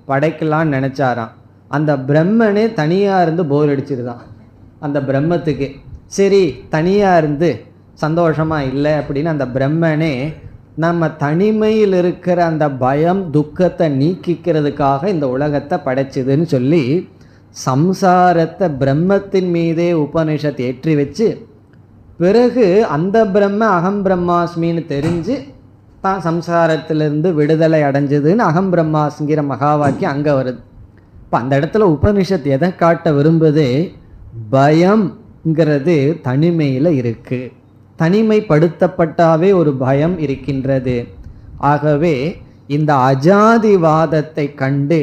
படைக்கலான்னு நினச்சாராம். அந்த பிரம்மனே தனியாக இருந்து போர் அடிச்சிருதான் அந்த பிரம்மத்துக்கு. சரி, தனியாக இருந்து சந்தோஷமாக இல்லை அப்படின்னு அந்த பிரம்மனே நம்ம தனிமையில் இருக்கிற அந்த பயம் துக்கத்தை நீக்கிக்கிறதுக்காக இந்த உலகத்தை படைச்சிதுன்னு சொல்லி சம்சாரத்தை பிரம்மத்தின் மீதே உபனிஷத் ஏற்றி வச்சு, பிறகு அந்த பிரம்ம அகம் பிரம்மாஸ்மின்னு தெரிஞ்சு தான் சம்சாரத்திலிருந்து விடுதலை அடைஞ்சதுன்னு அகம் பிரம்மாஸ்ங்கிற மகா வாக்கியம் அங்கே வருது. இப்போ அந்த இடத்துல உபனிஷத் எதை காட்ட விரும்புது? பயம்ங்கிறது தனிமையில் இருக்கு, தனிமைப்படுத்தப்பட்டாவே ஒரு பயம் இருக்கின்றது. ஆகவே இந்த அஜாதிவாதத்தை கண்டு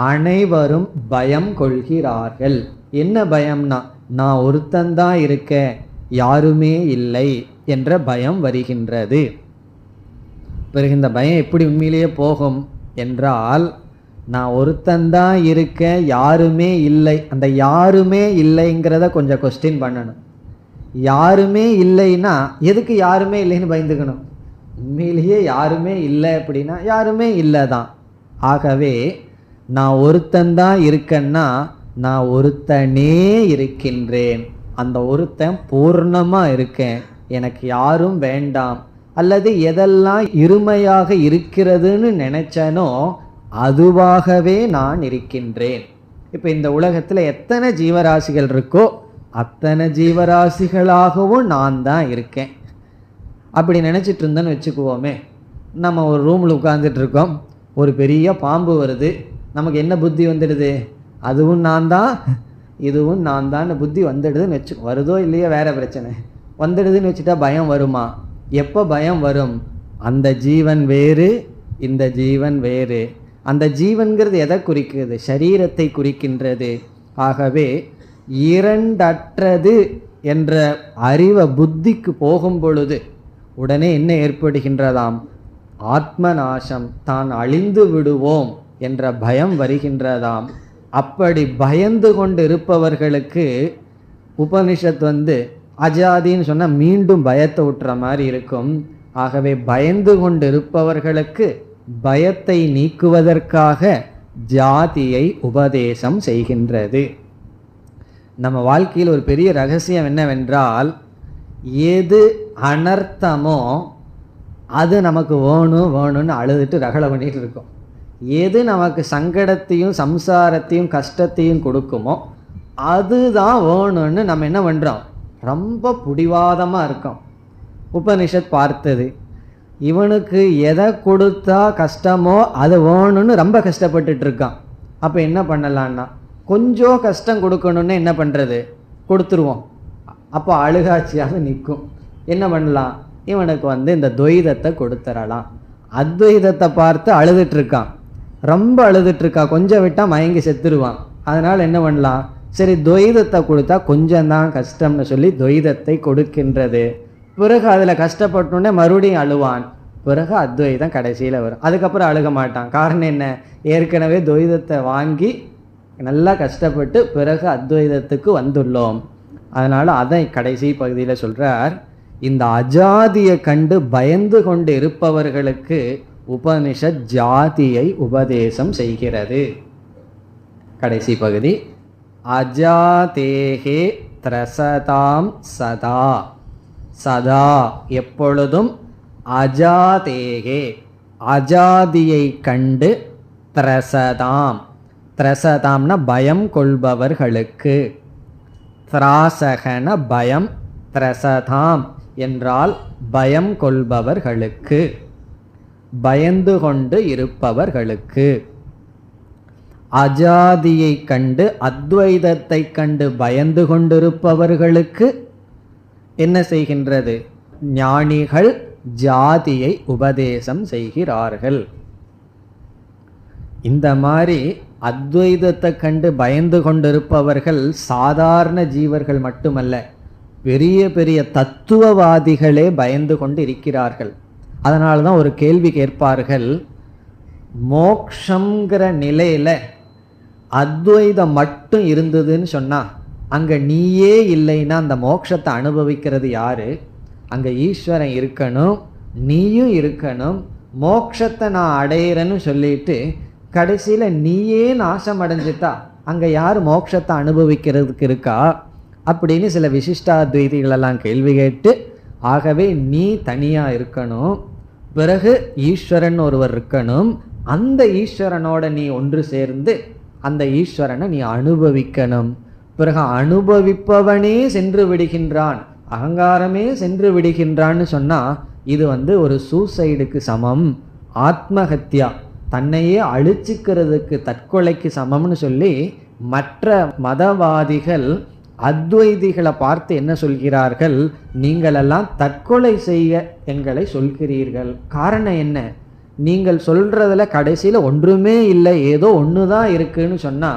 அனைவரும் பயம் கொள்கிறார்கள். என்ன பயம்னா, நான் ஒருத்தந்தான் இருக்கேன், யாருமே இல்லை என்ற பயம் வருகின்றது. பிறகு இந்த பயம் எப்படி உண்மையிலேயே போகும் என்றால், நான் ஒருத்தந்தான் இருக்கேன், யாருமே இல்லை. அந்த யாருமே இல்லைங்கிறத கொஞ்சம் கொஸ்டின் பண்ணணும். யாருமே இல்லைன்னா எதுக்கு யாருமே இல்லைன்னு பயந்துக்கணும்? உண்மையிலேயே யாருமே இல்லை அப்படின்னா யாருமே இல்லை தான். ஆகவே நான் ஒருத்தந்தான் இருக்கேன்னா நான் ஒருத்தனே இருக்கின்றேன், அந்த ஒருத்தன் பூர்ணமாக இருக்கேன், எனக்கு யாரும் வேண்டாம். அல்லது எதெல்லாம் இருமையாக இருக்கிறதுன்னு நினைச்சனோ அதுவாகவே நான் இருக்கின்றேன். இப்போ இந்த உலகத்தில் எத்தனை ஜீவராசிகள் இருக்கோ அத்தனை ஜீவராசிகளாகவும் நான் தான் இருக்கேன். அப்படி நினச்சிட்டு இருந்தேன்னு வச்சுக்குவோமே, நம்ம ஒரு ரூமில் உட்கார்ந்துட்டு இருக்கோம், ஒரு பெரிய பாம்பு வருது, நமக்கு என்ன புத்தி வந்துடுது? அதுவும் நான் தான், இதுவும் நான் தான் புத்தி வந்துடுதுன்னு வச்சு, வருதோ இல்லையோ வேற பிரச்சனை, வந்துடுதுன்னு வச்சுட்டா பயம் வருமா? எப்போ பயம் வரும்? அந்த ஜீவன் வேறு, இந்த ஜீவன் வேறு. அந்த ஜீவன்கிறது எதை குறிக்கிறது? சரீரத்தை குறிக்கின்றது. ஆகவே இரண்டற்றது என்ற அறிவை புத்திக்கு போகும் பொழுது உடனே என்ன ஏற்படுகின்றதாம்? ஆத்மநாசம், தான் அழிந்து விடுவோம் என்ற பயம் வருகின்றதாம். அப்படி பயந்து கொண்டு இருப்பவர்களுக்கு உபனிஷத் அஜாதின்னு சொன்னால் மீண்டும் பயத்தை விட்டுற மாதிரி இருக்கும். ஆகவே பயந்து கொண்டு இருப்பவர்களுக்கு பயத்தை நீக்குவதற்காக ஜாதியை உபதேசம் செய்கின்றது. நம்ம வாழ்க்கையில் ஒரு பெரிய ரகசியம் என்னவென்றால், எது அனர்த்தமோ அது நமக்கு வேணும்னு அழுதுட்டு ரகலை பண்ணிட்டு இருக்கோம். எது நமக்கு சங்கடத்தையும் சம்சாரத்தையும் கஷ்டத்தையும் கொடுக்குமோ அதுதான் வேணும்னு நம்ம என்ன பண்ணுறோம்? ரொம்ப பிடிவாதமாக இருக்கோம். உபனிஷத் பார்த்தது, இவனுக்கு எதை கொடுத்தா கஷ்டமோ அது வேணும்னு ரொம்ப கஷ்டப்பட்டுட்டு இருக்கான். அப்போ என்ன பண்ணலான்னா, கொஞ்சம் கஷ்டம் கொடுக்கணுன்னு என்ன பண்ணுறது? கொடுத்துருவோம். அப்போ அழுகாட்சியாக நிற்கும். என்ன பண்ணலாம்? இவனுக்கு இந்த துவைதத்தை கொடுத்துடலாம். அத்வைதத்தை பார்த்து அழுதுட்டுருக்கான், ரொம்ப அழுதுட்டுருக்கா, கொஞ்சம் விட்டால் மயங்கி செத்துருவான். அதனால் என்ன பண்ணலாம்? சரி, துவைதத்தை கொடுத்தா கொஞ்சம்தான் கஷ்டம்னு சொல்லி துவைதத்தை கொடுக்கின்றது. பிறகு அதில் கஷ்டப்பட்டோன்னே மறுபடியும் அழுவான். பிறகு அத்வைதம் கடைசியில் வரும். அதுக்கப்புறம் அழுக மாட்டான். காரணம் என்ன? ஏற்கனவே துவைதத்தை வாங்கி நல்லா கஷ்டப்பட்டு பிறகு அத்வைதத்துக்கு வந்துள்ளோம். அதனால் அதை கடைசி பகுதியில் சொல்கிறார். இந்த அஜாதியை கண்டு பயந்து கொண்டு இருப்பவர்களுக்கு உபனிஷத் ஜாதியை உபதேசம் செய்கிறது. கடைசி பகுதி. அஜாதேகே த்ரசதாம் சதா. சதா எப்பொழுதும், அஜாதேகே அஜாதியை கண்டு, த்ரசதாம் த்ரசதாம்னா பயம் கொள்பவர்களுக்கு, த்ராசகன பயம், த்ரசதாம் என்றால் பயம் கொள்பவர்களுக்கு, பயந்து கொண்டு இருப்பவர்களுக்கு. அஜாதியை கண்டு அத்வைதத்தை கண்டு பயந்து கொண்டிருப்பவர்களுக்கு என்ன செய்கின்றது? ஞானிகள் ஜாதியை உபதேசம் செய்கிறார்கள். இந்த மாதிரி அத்வைதத்தை கண்டு பயந்து கொண்டிருப்பவர்கள் சாதாரண ஜீவர்கள் மட்டுமல்ல, பெரிய பெரிய தத்துவவாதிகளே பயந்து கொண்டு இருக்கிறார்கள். அதனால தான் ஒரு கேள்வி கேட்பார்கள், மோக்ஷங்கிற நிலையில அத்வைதம் மட்டும் இருந்ததுன்னு சொன்னா அங்க நீயே இல்லைன்னா அந்த மோட்சத்தை அனுபவிக்கிறது யாரு? அங்க ஈஸ்வரன் இருக்கணும், நீயும் இருக்கணும். மோட்சத்தை நான் அடையிறேன்னு சொல்லிட்டு கடைசியில நீயே நாசம் அடைஞ்சிட்டா அங்க யார் மோட்சத்தை அனுபவிக்கிறதுக்கு இருக்கா? அப்படின்னு சில விசிஷ்டாத்வைதிகளெல்லாம் கேள்வி கேட்டு, ஆகவே நீ தனியா இருக்கணும், பிறகு ஈஸ்வரன் ஒருவர் இருக்கணும், அந்த ஈஸ்வரனோட நீ ஒன்று சேர்ந்து அந்த ஈஸ்வரனை நீ அனுபவிக்கணும். பிறகு அனுபவிப்பவனே சென்று விடுகின்றான், அகங்காரமே சென்று விடுகின்றான்னு சொன்னா இது ஒரு சூசைடுக்கு சமம், ஆத்மஹத்யா, தன்னையே அழிச்சுக்கிறதுக்கு, தற்கொலைக்கு சமம்னு சொல்லி மற்ற மதவாதிகள் அத்வைதிகளை பார்த்து என்ன சொல்கிறார்கள்? நீங்களெல்லாம் தற்கொலை செய்ய எங்களை சொல்கிறீர்கள். காரணம் என்ன? நீங்கள் சொல்றதுல கடைசியில ஒன்றுமே இல்லை, ஏதோ ஒண்ணுதான் இருக்குன்னு சொன்னா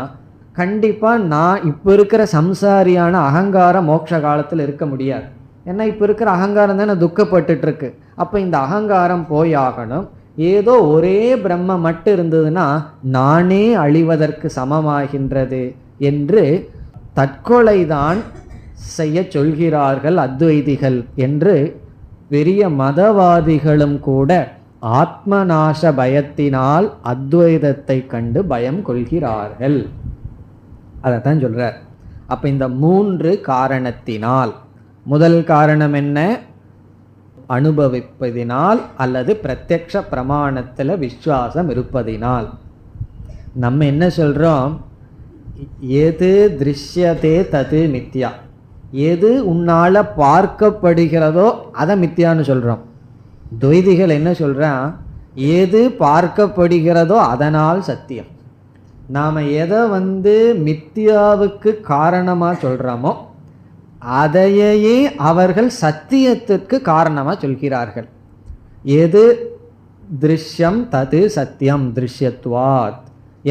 கண்டிப்பா நான் இப்ப இருக்கிற சம்சாரியான அகங்காரம் மோட்ச காலத்தில் இருக்க முடியாது. ஏன்னா இப்ப இருக்கிற அகங்காரம் தானே துக்கப்பட்டுட்டு இருக்கு. அப்ப இந்த அகங்காரம் போயாகணும். ஏதோ ஒரே பிரம்ம மட்டும் இருந்ததுன்னா நானே அழிவதற்கு சமமாகின்றது என்று தற்கொலைதான் செய்ய சொல்கிறார்கள் அத்வைதிகள் என்று பெரிய மதவாதிகளும் கூட ஆத்மநாச பயத்தினால் அத்வைதத்தை கண்டு பயம் கொள்கிறார்கள். அதைத்தான் சொல்றார். அப்ப இந்த 3 காரணத்தினால், முதல் காரணம் என்ன? அனுபவிப்பதினால் அல்லது பிரத்யக்ஷ பிரமாணத்தில் விஸ்வாசம் இருப்பதினால். நம்ம என்ன சொல்றோம்? எது திருஷ்யதே தது மித்யா, எது உன்னால பார்க்கப்படுகிறதோ அதை மித்யான்னு சொல்றோம். துவைதிகள் என்ன சொல்றான்? எது பார்க்கப்படுகிறதோ அதனால் சத்தியம். நாம எதை மித்யாவுக்கு காரணமா சொல்றோமோ அதையே அவர்கள் சத்தியத்திற்கு காரணமா சொல்கிறார்கள். எது திருஷ்யம் தது சத்தியம் திருஷ்யத்வாத்,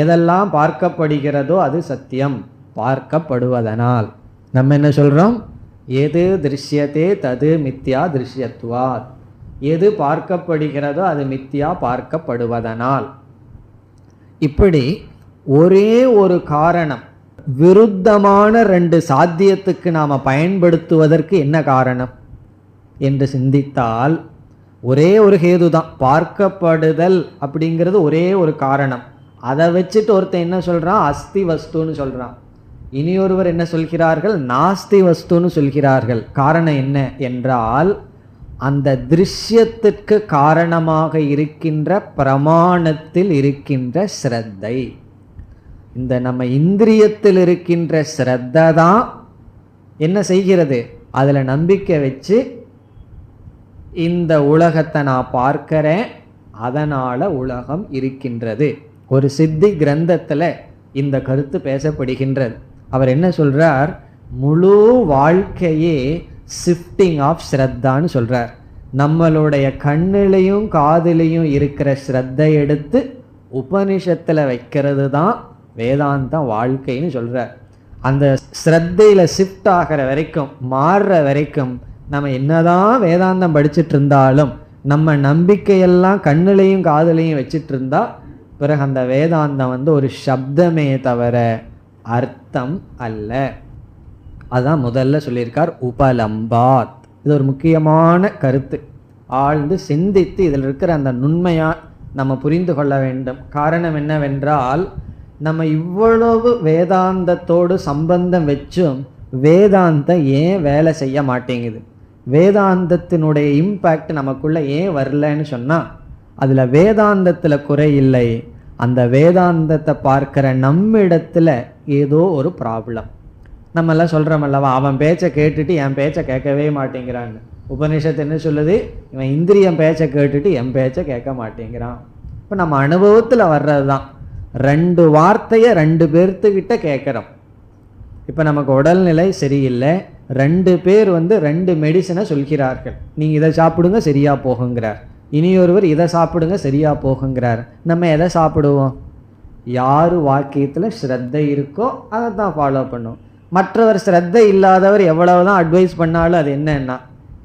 எதெல்லாம் பார்க்கப்படுகிறதோ அது சத்தியம், பார்க்கப்படுவதனால். நம்ம என்ன சொல்றோம்? எது திருஷ்யத்தே தது மித்யா திருஷ்யத்வாத், எது பார்க்கப்படுகிறதோ அது மித்யா, பார்க்கப்படுவதனால். இப்படி ஒரே ஒரு காரணம் விருத்தமான 2 சாத்தியத்துக்கு நாம பயன்படுத்துவதற்கு என்ன காரணம் என்று சிந்தித்தால் ஒரே ஒரு ஹேதுதான். பார்க்கப்படுதல் அப்படிங்கிறது ஒரே ஒரு காரணம். அதை வச்சுட்டு ஒருத்தன் என்ன சொல்றான்? அஸ்தி வஸ்துன்னு சொல்றான். இனியொருவர் என்ன சொல்கிறார்கள்? நாஸ்தி வஸ்துன்னு சொல்கிறார்கள். காரணம் என்ன என்றால் அந்த திருஷ்யத்திற்கு காரணமாக இருக்கின்ற பிரமாணத்தில் இருக்கின்ற ஸ்ரத்தை. இந்த நம்ம இந்திரியத்தில் இருக்கின்ற ஸ்ரத்தை தான் என்ன செய்கிறது? அதுல நம்பிக்கை வச்சு இந்த உலகத்தை நான் பார்க்கிறேன், அதனால உலகம் இருக்கின்றது. ஒரு சித்தி கிரந்தத்துல இந்த கருத்து பேசப்படுகின்றது. அவர் என்ன சொல்றார்? முழு வாழ்க்கையே ஷிஃப்டிங் ஆஃப் ஸ்ரத்தான்னு சொல்றார். நம்மளுடைய கண்ணிலையும் காதிலையும் இருக்கிற ஸ்ரத்தை எடுத்து உபனிஷத்துல வைக்கிறது தான் வேதாந்த வாழ்க்கைன்னு சொல்றார். அந்த ஸ்ரத்தையில ஷிஃப்ட் ஆகிற வரைக்கும், மாறுற வரைக்கும், நம்ம என்னதான் வேதாந்தம் படிச்சுட்டு இருந்தாலும் நம்ம நம்பிக்கையெல்லாம் கண்ணிலையும் காதலையும் வச்சிட்டு இருந்தா பிறகு அந்த வேதாந்தம் ஒரு சப்தமே தவிர அர்த்தம் அல்ல. அதான் முதல்ல சொல்லியிருக்கார் உபலம்பாத். இது ஒரு முக்கியமான கருத்து. ஆழ்ந்து சிந்தித்து இதில் இருக்கிற அந்த நுண்மையா நம்ம புரிந்து கொள்ள வேண்டும். காரணம் என்னவென்றால் நம்ம இவ்வளவு வேதாந்தத்தோடு சம்பந்தம் வச்சும் வேதாந்தம் ஏன் வேலை செய்ய மாட்டேங்குது, வேதாந்தத்தினுடைய இம்பேக்ட் நமக்குள்ள ஏன் வரலன்னு சொன்னால் அதில் வேதாந்தத்தில் குறை இல்லை, அந்த வேதாந்தத்தை பார்க்குற நம்மிடத்துல ஏதோ ஒரு ப்ராப்ளம். நம்மெல்லாம் சொல்கிறோமல்லவா, அவன் பேச்சை கேட்டுட்டு என் பேச்சை கேட்கவே மாட்டேங்கிறான்னு. உபனிஷத்து என்ன சொல்லுது, இவன் இந்திரியம் பேச்சை கேட்டுட்டு என் பேச்சை கேட்க மாட்டேங்கிறான். இப்போ நம்ம அனுபவத்தில் வர்றது தான், 2 வார்த்தையை 2 பேர்த்துக்கிட்ட கேட்குறோம். இப்போ நமக்கு உடல்நிலை சரியில்லை, 2 பேர் 2 மெடிசனை சொல்கிறார்கள், நீங்கள் இதை சாப்பிடுங்க சரியாக போகுங்கிறார், இனியொருவர் இதை சாப்பிடுங்க சரியாக போகுங்கிறார். நம்ம எதை சாப்பிடுவோம்? யார் வாக்கியத்தில் ஸ்ரத்தை இருக்கோ அதை தான் ஃபாலோ பண்ணுவோம். மற்றவர் ஸ்ரத்தை இல்லாதவர் எவ்வளவுதான் அட்வைஸ் பண்ணாலும் அது என்னன்னா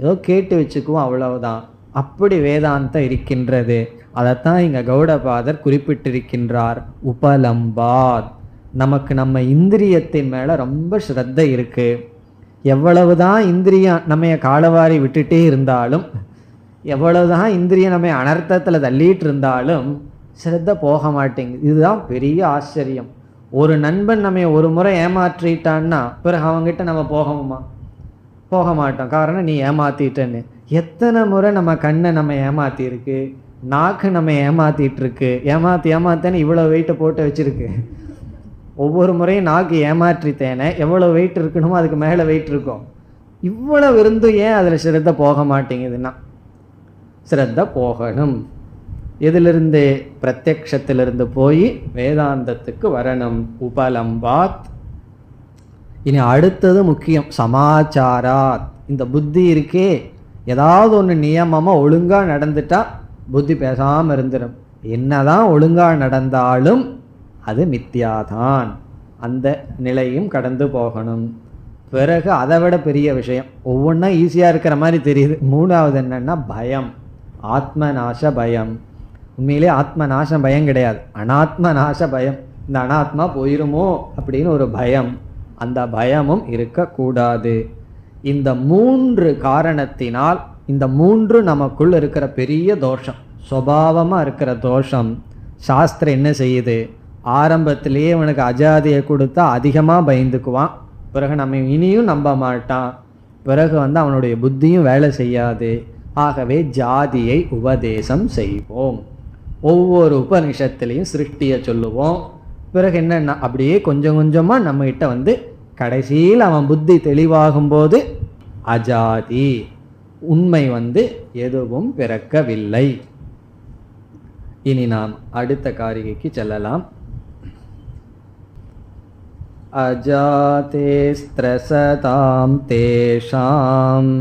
ஏதோ கேட்டு வச்சுக்குவோம், அவ்வளவுதான். அப்படி வேதாந்தம் இருக்கின்றது. அதைத்தான் இங்கே கௌடபாதர் குறிப்பிட்டிருக்கின்றார். உபலம்பாத், நமக்கு நம்ம இந்திரியத்தின் மேலே ரொம்ப ஸ்ரத்தை இருக்கு. எவ்வளவுதான் இந்திரியம் நம்ம காலவாரி விட்டுட்டே இருந்தாலும், எவ்வளவுதான் இந்திரியம் நம்ம அனர்த்தத்தில் தள்ளிட்டு இருந்தாலும் ஸ்ரத்தை போக மாட்டேங்குது. இதுதான் பெரிய ஆச்சரியம். ஒரு நண்பன் நம்ம ஒரு முறை ஏமாற்றிட்டான்னா பிறகு அவங்ககிட்ட நம்ம போகணுமா? போக மாட்டோம். காரணம், நீ ஏமாத்திட்டேன்னு. எத்தனை முறை நம்ம கண்ணை நம்ம ஏமாத்திருக்கு, நாக்கு நம்ம ஏமாத்திட்டு இருக்கு, ஏமாத்தேன்னு இவ்வளோ வெயிட்டை போட்டு வச்சிருக்கு. ஒவ்வொரு முறையும் நாக்கு ஏமாற்றித்தேனே எவ்வளோ வெயிட் இருக்கணுமோ அதுக்கு மேலே வெயிட் இருக்கும். இவ்வளவு இருந்தும் ஏன் அதில் ஸ்ரத்தை போக மாட்டேங்குதுன்னா, ஸ்ரத்தை போகணும். எதிலிருந்து? பிரத்யக்ஷத்திலிருந்து போய் வேதாந்தத்துக்கு வரணும். உபலம்பாத். இனி அடுத்தது முக்கியம், சமாச்சாராத். இந்த புத்தி இருக்கே, ஏதாவது ஒன்று நியமமாக ஒழுங்காக நடந்துட்டா புத்தி பேசாமல் இருந்துடும். என்னதான் ஒழுங்காக நடந்தாலும் அது மித்யாதான். அந்த நிலையும் கடந்து போகணும். பிறகு அதை விட பெரிய விஷயம், ஒவ்வொன்றா ஈஸியாக இருக்கிற மாதிரி தெரியுது. 3வது என்னன்னா பயம், ஆத்மநாச பயம். உண்மையிலே ஆத்மநாசம் பயம் கிடையாது, அனாத்ம நாச பயம். இந்த அனாத்மா போயிருமோ அப்படின்னு ஒரு பயம், அந்த பயமும் இருக்கக்கூடாது. இந்த 3 காரணத்தினால், இந்த 3 நமக்குள் இருக்கிற பெரிய தோஷம், சுபாவமாக இருக்கிற தோஷம். சாஸ்திரம் என்ன செய்யுது, ஆரம்பத்திலேயே அவனுக்கு அஜாதியை கொடுத்தா அதிகமாக பயந்துக்குவான், பிறகு நம்ம இனியும் நம்ப மாட்டான், பிறகு அவனுடைய புத்தியும் வேலை செய்யாது. ஆகவே ஜாதியை உபதேசம் செய்வோம். ஒவ்வொரு உபநிஷத்துலேயும் சிருஷ்டியை சொல்லுவோம். பிறகு என்னன்னா அப்படியே கொஞ்சம் கொஞ்சமாக நம்மகிட்ட கடைசியில் அவன் புத்தி தெளிவாகும் போது அஜாதி, உண்மை எதுவும் பிறக்கவில்லை. இனி நாம் அடுத்த காரிகைக்கு செல்லலாம். அஜாதே ஸ்த்ரசதாம் தேஷாம்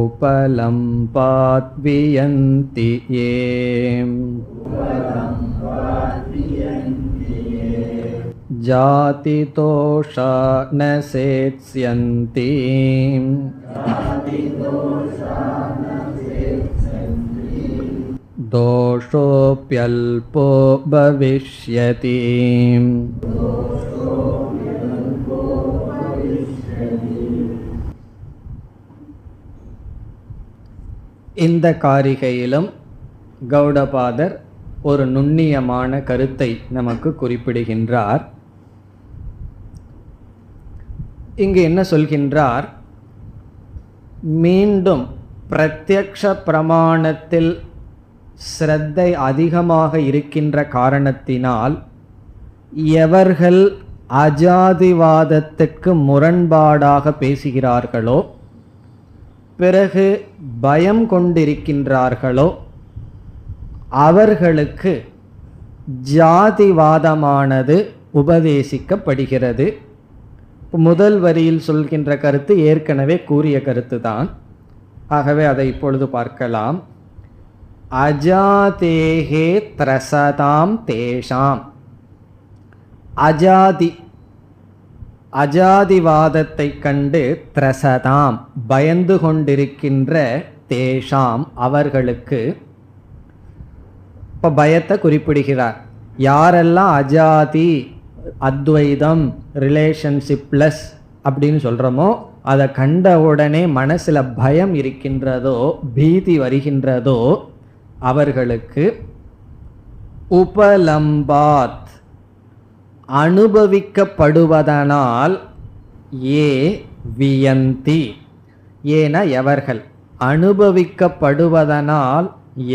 உபலம்பாத் வியந்தி ஏம் ஜாதி தோஷா ந சேத்ஸ்யந்தி தோஷோப்யல்போ பவிஷ்யதி. இந்த காரிகையிலும் கௌடபாதர் ஒரு நுண்ணியமான கருத்தை நமக்கு குறிப்பிடுகின்றார். இங்கு என்ன சொல்கின்றார், மீண்டும் பிரத்யக்ஷ பிரமாணத்தில் ஸ்ரத்தை அதிகமாக இருக்கின்ற காரணத்தினால் எவர்கள் அஜாதிவாதத்துக்கு முரண்பாடாக பேசுகிறார்களோ, பிறகு பயம் கொண்டிருக்கின்றார்களோ, அவர்களுக்கு ஜாதிவாதமானது உபதேசிக்கப்படுகிறது. முதல் வரியில் சொல்கின்ற கருத்து ஏற்கனவே கூறிய கருத்து தான். ஆகவே அதை இப்பொழுது பார்க்கலாம். அஜாதேஹே த்ரசதாம் தேஷாம். அஜாதிவாதத்தை கண்டு த்ரசதாம் பயந்து கொண்டிருக்கின்ற தேஷாம் அவர்களுக்கு, இப்போ பயத்தை குறிப்பிடுகிறார். யாரெல்லாம் அஜாதி, அத்வைதம், ரிலேஷன்ஷிப்லெஸ் அப்படின்னு சொல்கிறோமோ, அதை கண்ட உடனே மனசில் பயம் இருக்கின்றதோ, பீதி வருகின்றதோ, அவர்களுக்கு உபலம்பாத் அனுபவிக்கப்படுவதனால் ஏ வியந்தி, ஏன எவர்கள், அனுபவிக்கப்படுவதனால்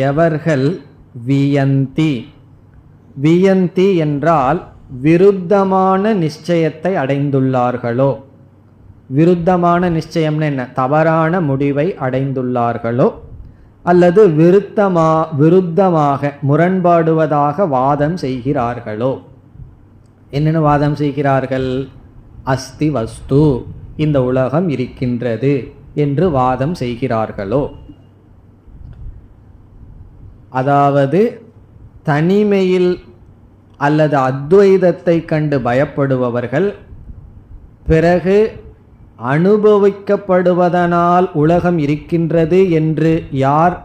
எவர்கள் வியந்தி. வியந்தி என்றால் விருத்தமான நிச்சயத்தை அடைந்துள்ளார்களோ. விருத்தமான நிச்சயம்னு என்ன? தவறான முடிவை அடைந்துள்ளார்களோ அல்லது விருத்தமாக முரண்பாடுவதாக வாதம் செய்கிறார்களோ. என்னென்ன வாதம் செய்கிறார்கள்? அஸ்தி வஸ்து, இந்த உலகம் இருக்கின்றது என்று வாதம் செய்கிறார்களோ. அதாவது தனிமையில் அல்லது அத்வைதத்தை கண்டு பயப்படுபவர்கள், பிறகு அனுபவிக்கப்படுவதனால் உலகம் இருக்கின்றது என்று யார்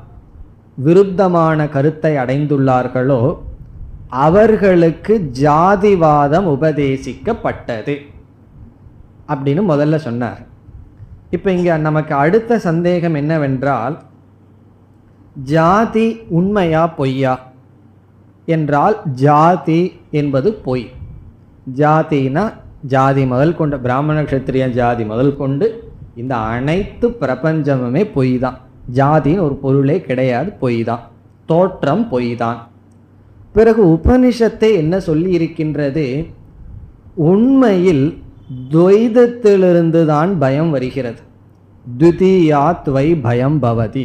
விருத்தமான கருத்தை அடைந்துள்ளார்களோ அவர்களுக்கு ஜாதிவாதம் உபதேசிக்கப்பட்டது அப்படின்னு முதல்ல சொன்னார். இப்போ இங்க நமக்கு அடுத்த சந்தேகம் என்னவென்றால், ஜாதி உண்மையா பொய்யா என்றால், ஜாதி என்பது பொய். ஜாதினா ஜாதி முதல் கொண்டு, பிராமண க்ஷத்திரிய ஜாதி முதல் கொண்டு இந்த அனைத்து பிரபஞ்சமுமே பொய் தான். ஜாதின்னு ஒரு பொருளே கிடையாது, பொய் தான். தோற்றம் பொய் தான். பிறகு உபனிஷத்தை என்ன சொல்லி இருக்கின்றது? உண்மையில் துவைதத்திலிருந்து தான் பயம் வருகிறது. துதியாத் வை பயம் பவதி,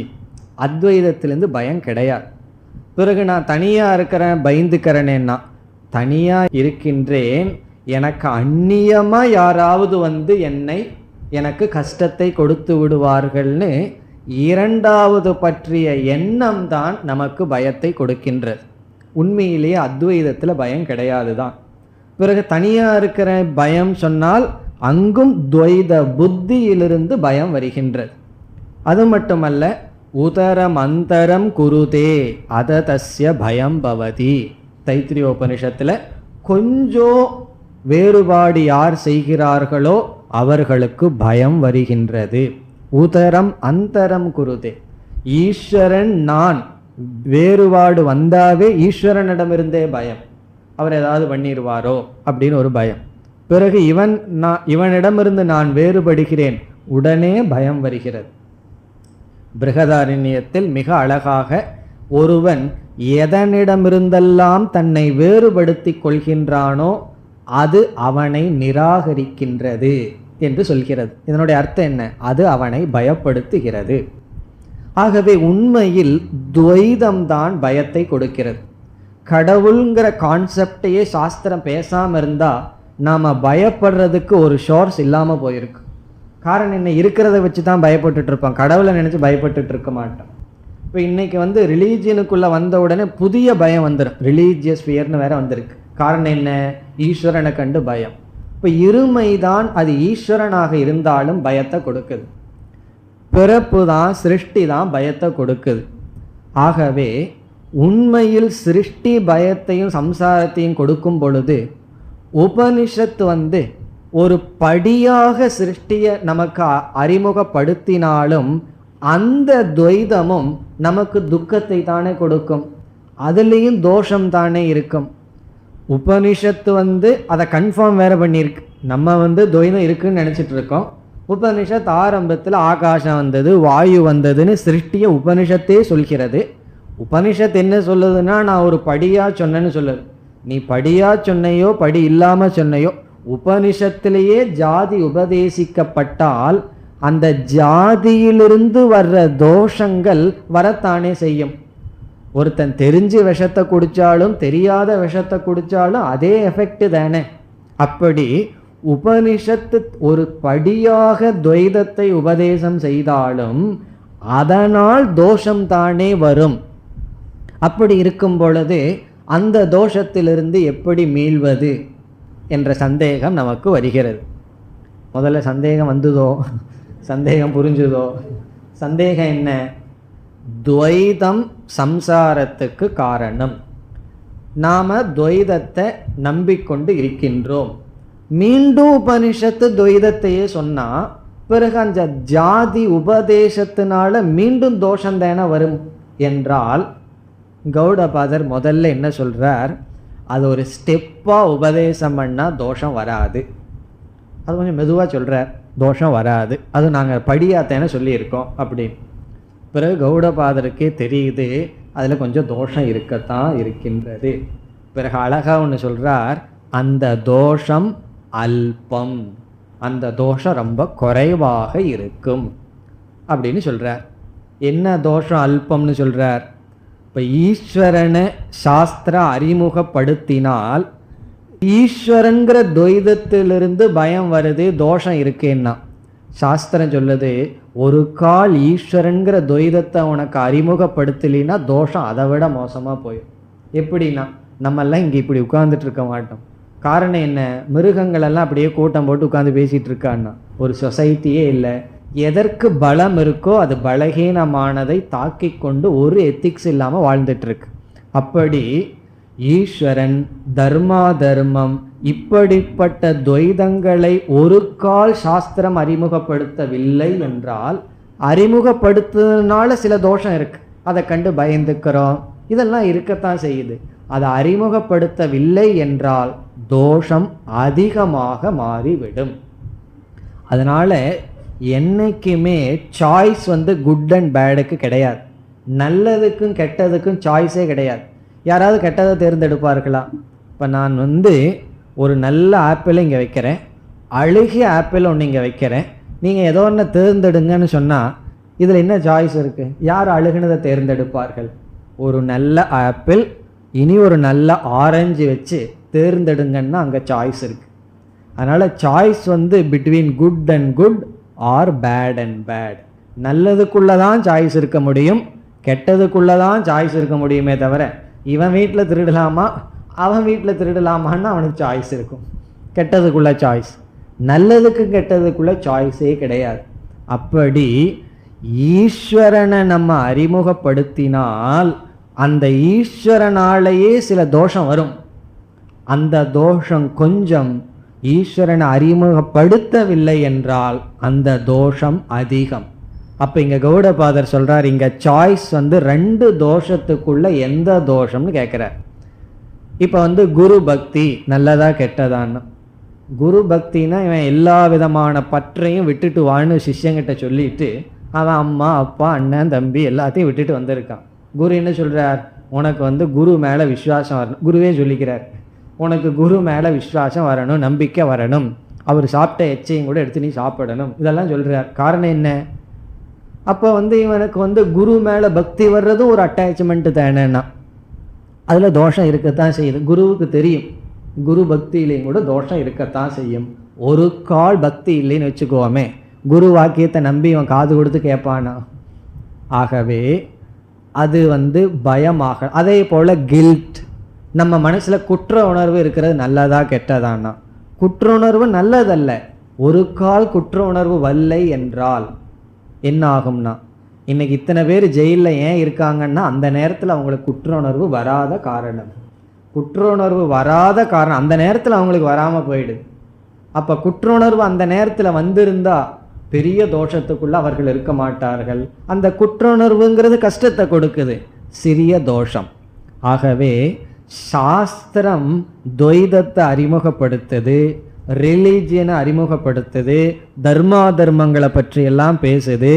அத்வைதத்திலிருந்து பயம் கிடையாது. பிறகு நான் தனியா இருக்கிறேன் பயந்துக்கிறேன்னா, தனியா இருக்கின்றேன், எனக்கு அந்நியமா யாராவது வந்து எனக்கு கஷ்டத்தை கொடுத்து விடுவார்கள்னு இரண்டாவது பற்றிய எண்ணம் தான் நமக்கு பயத்தை கொடுக்கின்றது. உண்மையிலேயே அத்வைதத்தில் பயம் கிடையாது தான். பிறகு தனியா இருக்கிற பயம் சொன்னால் அங்கும் துவைத புத்தியிலிருந்து பயம் வருகின்றது. அது மட்டுமல்ல, உதரம் அந்தரம் குருதே அததஸ்ய பயம் பவதி. தைத்திரியோபனிஷத்தில் கொஞ்சம் வேறுபாடு யார் செய்கிறார்களோ அவர்களுக்கு பயம் வருகின்றது. உதரம் அந்தரம் குருதே, ஈஸ்வரன் நான் வேறுபாடு வந்தாவே ஈஸ்வரனிடமிருந்தே பயம், அவர் ஏதாவது பண்ணிடுவாரோ அப்படின்னு ஒரு பயம். பிறகு இவனிடமிருந்து நான் வேறுபடுகிறேன், உடனே பயம் வருகிறது. பிருகதாரண்யத்தில் மிக அழகாக ஒருவன் எதனிடமிருந்தெல்லாம் தன்னை வேறுபடுத்தி கொள்கின்றானோ அது அவனை நிராகரிக்கின்றது என்று சொல்கிறது. இதனுடைய அர்த்தம் என்ன? அது அவனை பயப்படுத்துகிறது. ஆகவே உண்மையில் துவைதம்தான் பயத்தை கொடுக்கிறது. கடவுள்ங்கிற கான்செப்டையே சாஸ்திரம் பேசாமல் இருந்தால் நாம் பயப்படுறதுக்கு ஒரு ஷோர்ஸ் இல்லாமல் போயிருக்கு. காரணம் என்ன? இருக்கிறத வச்சு தான் பயப்பட்டுட்டு இருப்போம், கடவுளை நினச்சி பயப்பட்டுட்டு இருக்க மாட்டோம். இப்போ இன்னைக்கு ரிலீஜியனுக்குள்ளே வந்த உடனே புதிய பயம் வந்துடும், ரிலீஜியஸ் ஃபியர்னு வேற வந்திருக்கு. காரணம் என்ன? ஈஸ்வரனை கண்டு பயம். இப்போ இருமைதான் அது ஈஸ்வரனாக இருந்தாலும் பயத்தை கொடுக்குது. பிறப்பு தான், சிருஷ்டி தான் பயத்தை கொடுக்குது. ஆகவே உண்மையில் சிருஷ்டி பயத்தையும் சம்சாரத்தையும் கொடுக்கும் பொழுது உபனிஷத்து ஒரு படியாக சிருஷ்டியை நமக்கு அறிமுகப்படுத்தினாலும் அந்த துவைதமும் நமக்கு துக்கத்தை தானே கொடுக்கும், அதுலேயும் தோஷம் தானே இருக்கும். உபனிஷத்து அதை கன்ஃபார்ம் வேற பண்ணியிருக்கு. நம்ம துவைதம் இருக்குன்னு நினச்சிட்டு இருக்கோம். உபனிஷத் ஆரம்பத்தில் ஆகாசம் வந்தது, வாயு வந்ததுன்னு சிருஷ்டியை உபனிஷத்தே சொல்கிறது. உபனிஷத் என்ன சொல்லுதுன்னா, நான் ஒரு படியாக சொன்னேன்னு சொல்லுது. நீ படியாக சொன்னையோ படி இல்லாமல் சொன்னையோ, உபனிஷத்திலேயே ஜாதி உபதேசிக்கப்பட்டால் அந்த ஜாதியிலிருந்து வர்ற தோஷங்கள் வரத்தானே செய்யும். ஒருத்தன் தெரிஞ்சு விஷத்தை குடித்தாலும் தெரியாத விஷத்தை குடித்தாலும் அதே எஃபெக்ட் தானே. அப்படி உபனிஷத்து ஒரு படியாக துவைதத்தை உபதேசம் செய்தாலும் அதனால் தோஷம் தானே வரும். அப்படி இருக்கும் பொழுது அந்த தோஷத்திலிருந்து எப்படி மீள்வது என்ற சந்தேகம் நமக்கு வருகிறது. முதல்ல சந்தேகம் வந்ததோ, சந்தேகம் புரிஞ்சுதோ? சந்தேகம் என்ன? துவைதம் சம்சாரத்துக்கு காரணம். நாம துவைதத்தை நம்பிக்கொண்டு இருக்கின்றோம். மீண்டும் உபனிஷத்து துவைதத்தையே சொன்னா பிறகு அந்த ஜாதி உபதேசத்தினால மீண்டும் தோஷம் தானே வரும் என்றால் கௌடபாதர் முதல்ல என்ன சொல்றார், அது ஒரு ஸ்டெப்பா உபதேசம் பண்ணா தோஷம் வராது. அது கொஞ்சம் மெதுவாக சொல்றார், தோஷம் வராது, அது நாங்கள் படியாத்தேன்னு சொல்லியிருக்கோம் அப்படின்னு. பிறகு கௌடபாதருக்கே தெரியுது அதில் கொஞ்சம் தோஷம் இருக்கத்தான் இருக்கின்றது. பிறகு அழகா ஒன்று சொல்றார், அந்த தோஷம் அல்பம், அந்த தோஷம் ரொம்ப குறைவாக இருக்கும் அப்படின்னு சொல்றார். என்ன தோஷம் அல்பம்னு சொல்றார்? இப்போ ஈஸ்வரனை சாஸ்திரம் அறிமுகப்படுத்தினால் ஈஸ்வரங்கிற துவைதத்திலிருந்து பயம் வருது, தோஷம் இருக்கேன்னா சாஸ்திரம் சொல்லுது, ஒரு கால் ஈஸ்வரங்கிற துவைதத்தை உனக்கு அறிமுகப்படுத்தலினா தோஷம் அதை விட மோசமாக போயிடும். எப்படின்னா, நம்மெல்லாம் இங்கே இப்படி உட்கார்ந்துட்டு இருக்க மாட்டோம். காரணம் என்ன? மிருகங்கள் எல்லாம் அப்படியே கூட்டம் போட்டு உட்காந்து பேசிகிட்டு இருக்கான்னா ஒரு சொசைட்டியே இல்லை. எதற்கு பலம் இருக்கோ அது பலகீனமானதை தாக்கி கொண்டு ஒரு எத்திக்ஸ் இல்லாமல் வாழ்ந்துட்டு இருக்கு. அப்படி ஈஸ்வரன் தர்மா தர்மம் இப்படிப்பட்ட துவைதங்களை ஒரு கால் சாஸ்திரம் அறிமுகப்படுத்தவில்லை என்றால், அறிமுகப்படுத்துறதுனால சில தோஷம் இருக்கு, அதை கண்டு பயந்துக்கிறோம், இதெல்லாம் இருக்கத்தான் செய்யுது. அதை அறிமுகப்படுத்தவில்லை என்றால் தோஷம் அதிகமாக மாறிவிடும். அதனால என்னைக்குமே சாய்ஸ் குட் அண்ட் பேடுக்கு கிடையாது, நல்லதுக்கும் கெட்டதுக்கும் சாய்ஸே கிடையாது. யாராவது கெட்டதை தேர்ந்தெடுப்பார்களா? இப்போ நான் ஒரு நல்ல ஆப்பிள் இங்கே வைக்கிறேன், அழுகிய ஆப்பிள் ஒன்று இங்கே வைக்கிறேன், நீங்கள் ஏதோ ஒன்று தேர்ந்தெடுங்கன்னு சொன்னால் இதில் என்ன சாய்ஸ் இருக்குது? யார் அழுகுனதை தேர்ந்தெடுப்பார்கள்? ஒரு நல்ல ஆப்பிள் இனி ஒரு நல்ல ஆரஞ்சு வச்சு தேர்ந்தெடுங்கன்னா அங்கே சாய்ஸ் இருக்குது. அதனால் choice between good and good or bad and bad. நல்லதுக்குள்ளே தான் சாய்ஸ் இருக்க முடியும், கெட்டதுக்குள்ளே தான் சாய்ஸ் இருக்க முடியுமே தவிர இவன் வீட்டில் திருடலாமா அவன் வீட்டில் திருடலாமான்னு அவனுக்கு சாய்ஸ் இருக்கும். கெட்டதுக்குள்ள சாய்ஸ், நல்லதுக்கு கெட்டதுக்குள்ள சாய்ஸே கிடையாது. அப்படி ஈஸ்வரனை நம்ம அறிமுகப்படுத்தினால் அந்த ஈஸ்வரனாலேயே சில தோஷம் வரும். அந்த தோஷம் கொஞ்சம் ஈஸ்வரனை அறிமுகப்படுத்தவில்லை என்றால் அந்த தோஷம் அதிகம். அப்போ இங்கே கௌடபாதர் சொல்கிறார், இங்கே சாய்ஸ் 2 தோஷத்துக்குள்ள எந்த தோஷம்னு கேட்குறார். இப்போ குரு பக்தி நல்லதா கெட்டதான்னு. குரு பக்தினா இவன் எல்லா விதமான பற்றையும் விட்டுட்டு வாழ்னு சிஷ்யங்கிட்ட சொல்லிட்டு அவன் அம்மா அப்பா அண்ணன் தம்பி எல்லாத்தையும் விட்டுட்டு வந்திருக்கான். குரு என்ன சொல்கிறார்? உனக்கு குரு மேலே விஸ்வாசம் வரணும். குருவே சொல்லிக்கிறார், உனக்கு குரு மேலே விஸ்வாசம் வரணும், நம்பிக்கை வரணும், அவர் சாப்பிட்ட எச்சையும் கூட எடுத்து நீ சாப்பிடணும், இதெல்லாம் சொல்கிறார். காரணம் என்ன? அப்போ இவனுக்கு குரு மேலே பக்தி வர்றதும் ஒரு அட்டாச்மெண்ட்டு தானேன்னா அதில் தோஷம் இருக்கத்தான் செய்யுது. குருவுக்கு தெரியும் குரு பக்தியிலையும் கூட தோஷம் இருக்கத்தான் செய்யும். ஒரு கால் பக்தி இல்லைன்னு வச்சுக்கோமே, குரு வாக்கியத்தை நம்பி இவன் காது கொடுத்து கேட்பானா? ஆகவே அது பயமாக. அதே போல் கில்ட், நம்ம மனசில் குற்ற உணர்வு இருக்கிறது நல்லதா கெட்டதானா? குற்ற உணர்வு நல்லதல்ல. ஒரு கால் குற்ற உணர்வு வல்லை என்றால் என்ன ஆகும்னா, இன்னைக்கு இத்தனை பேர் ஜெயிலில் ஏன் இருக்காங்கன்னா அந்த நேரத்தில் அவங்களுக்கு குற்ற உணர்வு வராத காரணம். குற்ற உணர்வு வராத காரணம் அந்த நேரத்தில் அவங்களுக்கு வராமல் போயிடுது. அப்போ குற்ற உணர்வு அந்த நேரத்தில் வந்திருந்தா பெரிய தோஷத்துக்குள்ள அவர்கள் இருக்க மாட்டார்கள். அந்த குற்ற உணர்வுங்கிறது கஷ்டத்தை கொடுக்குது, சிறிய தோஷம். ஆகவே சாஸ்திரம் துவைதத்தை அறிமுகப்படுத்துது, ரிலீஜியனை அறிமுகப்படுத்துது, தர்மா தர்மங்களை பற்றி எல்லாம் பேசுது,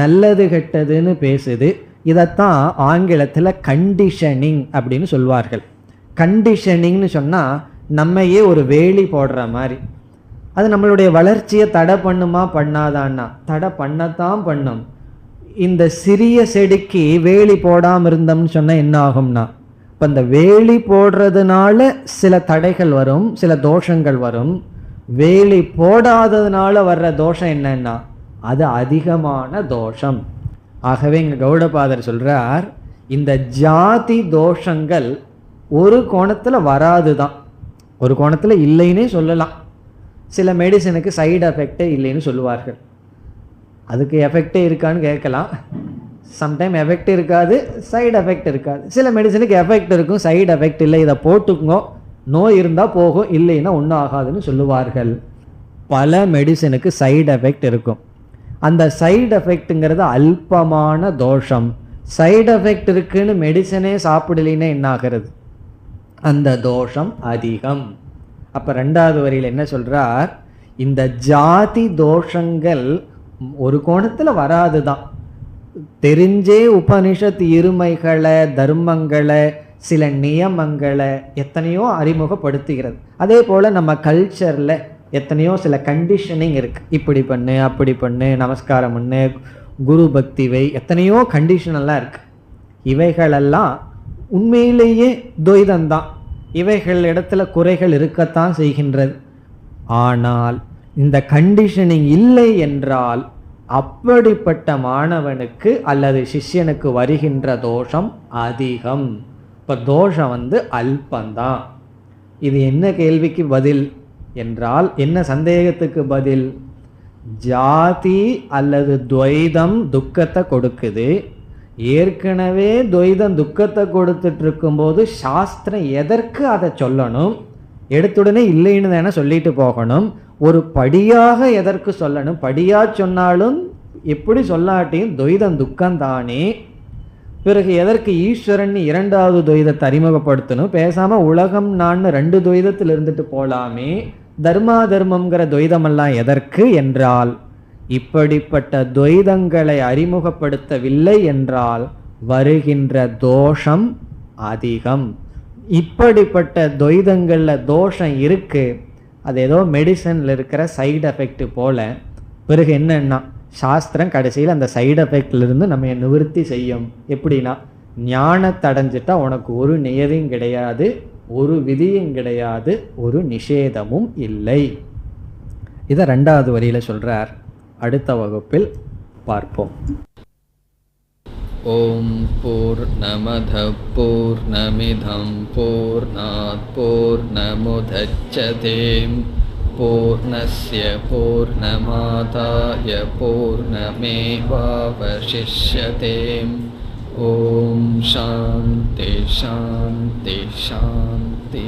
நல்லது கெட்டதுன்னு பேசுது. இதைத்தான் ஆங்கிலத்தில் கண்டிஷனிங் அப்படின்னு சொல்வார்கள். கண்டிஷனிங்னு சொன்னால் நம்மையே ஒரு வேலி போடுற மாதிரி. அது நம்மளுடைய வளர்ச்சியை தடை பண்ணுமா பண்ணாதான்னா தடை பண்ணத்தான் பண்ணும். இந்த சிறிய செடிக்கு வேலி போடாமல் இருந்தோம்னு சொன்னால் என்ன ஆகும்னா, இப்போ இந்த வேலி போடுறதுனால சில தடைகள் வரும், சில தோஷங்கள் வரும். வேலி போடாததுனால வர்ற தோஷம் என்னன்னா அது அதிகமான தோஷம். ஆகவே இங்கே கௌடபாதர் சொல்றார், இந்த ஜாதி தோஷங்கள் ஒரு கோணத்தில் வராது தான், ஒரு கோணத்தில் இல்லைன்னே சொல்லலாம். சில மெடிசனுக்கு சைடு எஃபெக்டே இல்லைன்னு சொல்லுவார்கள். அதுக்கு எஃபெக்டே இருக்கான்னு கேட்கலாம். சம்டைம் எஃபெக்ட் இருக்காது, சைடு எஃபெக்ட் இருக்காது. சில மெடிசனுக்கு எஃபெக்ட் இருக்கும், சைடு எஃபெக்ட் இல்லை, இதை போட்டுக்கோ, நோய் இருந்தால் போகும், இல்லைன்னா ஒன்றும் ஆகாதுன்னு சொல்லுவார்கள். பல மெடிசனுக்கு சைடு எஃபெக்ட் இருக்கும். அந்த சைடு எஃபெக்ட்டுங்கிறது அல்பமான தோஷம். சைடு எஃபெக்ட் இருக்குன்னு மெடிசனே சாப்பிடலின்னா என்ன ஆகிறது? அந்த தோஷம் அதிகம். அப்ப ரெண்டாவது வரியில் என்ன சொல்றார்? இந்த ஜாதி தோஷங்கள் ஒரு கோணத்துல வராதுதான். தெரிஞ்சே உபனிஷத் இருமைகளை, தர்மங்களை, சில நியமங்களை எத்தனையோ அறிமுகப்படுத்துகிறது. அதே போல நம்ம கல்ச்சர்ல எத்தனையோ சில கண்டிஷனிங் இருக்கு. இப்படி பண்ணு, அப்படி பண்ணு, நமஸ்காரம் பண்ணு, குரு பக்திவை, எத்தனையோ கண்டிஷன் எல்லாம் இருக்கு. இவைகளெல்லாம் உண்மையிலேயே துவைதம்தான். இவைகள் இடத்துல குறைகள் இருக்கத்தான் செய்கின்றது. ஆனால் இந்த கண்டிஷனிங் இல்லை என்றால் அப்படிப்பட்ட மாணவனுக்கு அல்லது சிஷ்யனுக்கு வருகின்ற தோஷம் அதிகம். இப்போ தோஷம் அல்பந்தான். இது என்ன கேள்விக்கு பதில் என்றால், என்ன சந்தேகத்துக்கு பதில்? ஜாதி அல்லது துவைதம் துக்கத்தை கொடுக்குது. ஏற்கனவே துவைதம் துக்கத்தை கொடுத்துட்டு இருக்கும்போது சாஸ்திரம் எதற்கு அதை சொல்லணும்? எடுத்துடனே இல்லைன்னு தானே சொல்லிட்டு போகணும். ஒரு படியாக எதற்கு சொல்லணும்? படியா சொன்னாலும் எப்படி சொல்லாட்டியும் துவைதம் துக்கம்தானே. பிறகு எதற்கு ஈஸ்வரன் இரண்டாவது துவைதத்தை அறிமுகப்படுத்தணும்? பேசாம உலகம் நான் 2 துவைதத்தில் இருந்துட்டு போலாமே. தர்மா தர்மம்ங்கிற துவைதமெல்லாம் எதற்கு என்றால், இப்படிப்பட்ட துவைதங்களை அறிமுகப்படுத்தவில்லை என்றால் வருகின்ற தோஷம் அதிகம். இப்படிப்பட்ட துவைதங்கள்ல தோஷம் இருக்கு. அது ஏதோ மெடிசன்ல இருக்கிற சைடு எஃபெக்ட் போல. பிறகு என்னன்னா, சாஸ்திரம் கடைசியில் அந்த சைடு எஃபெக்ட்ல இருந்து நம்ம நிவர்த்தி செய்யும். எப்படின்னா, ஞானத்தை அடைஞ்சிட்டா உனக்கு ஒரு நியதியும் கிடையாது, ஒரு விதியும் கிடையாது, ஒரு நிஷேதமும் இல்லை. இதை 2வது வரியில சொல்றார். அடுத்த வகுப்பில் பார்ப்போம். ஓம் பூர்ணமத பூர்ணமிதம் பூர்ணாத் பூர்ணமுதச்யதே பூர்ணஸ்ய பூர்ணமாதாய பூர்ணமேவாவசிஷ்யதே. ஓம் சாந்தி சாந்தி சாந்தி.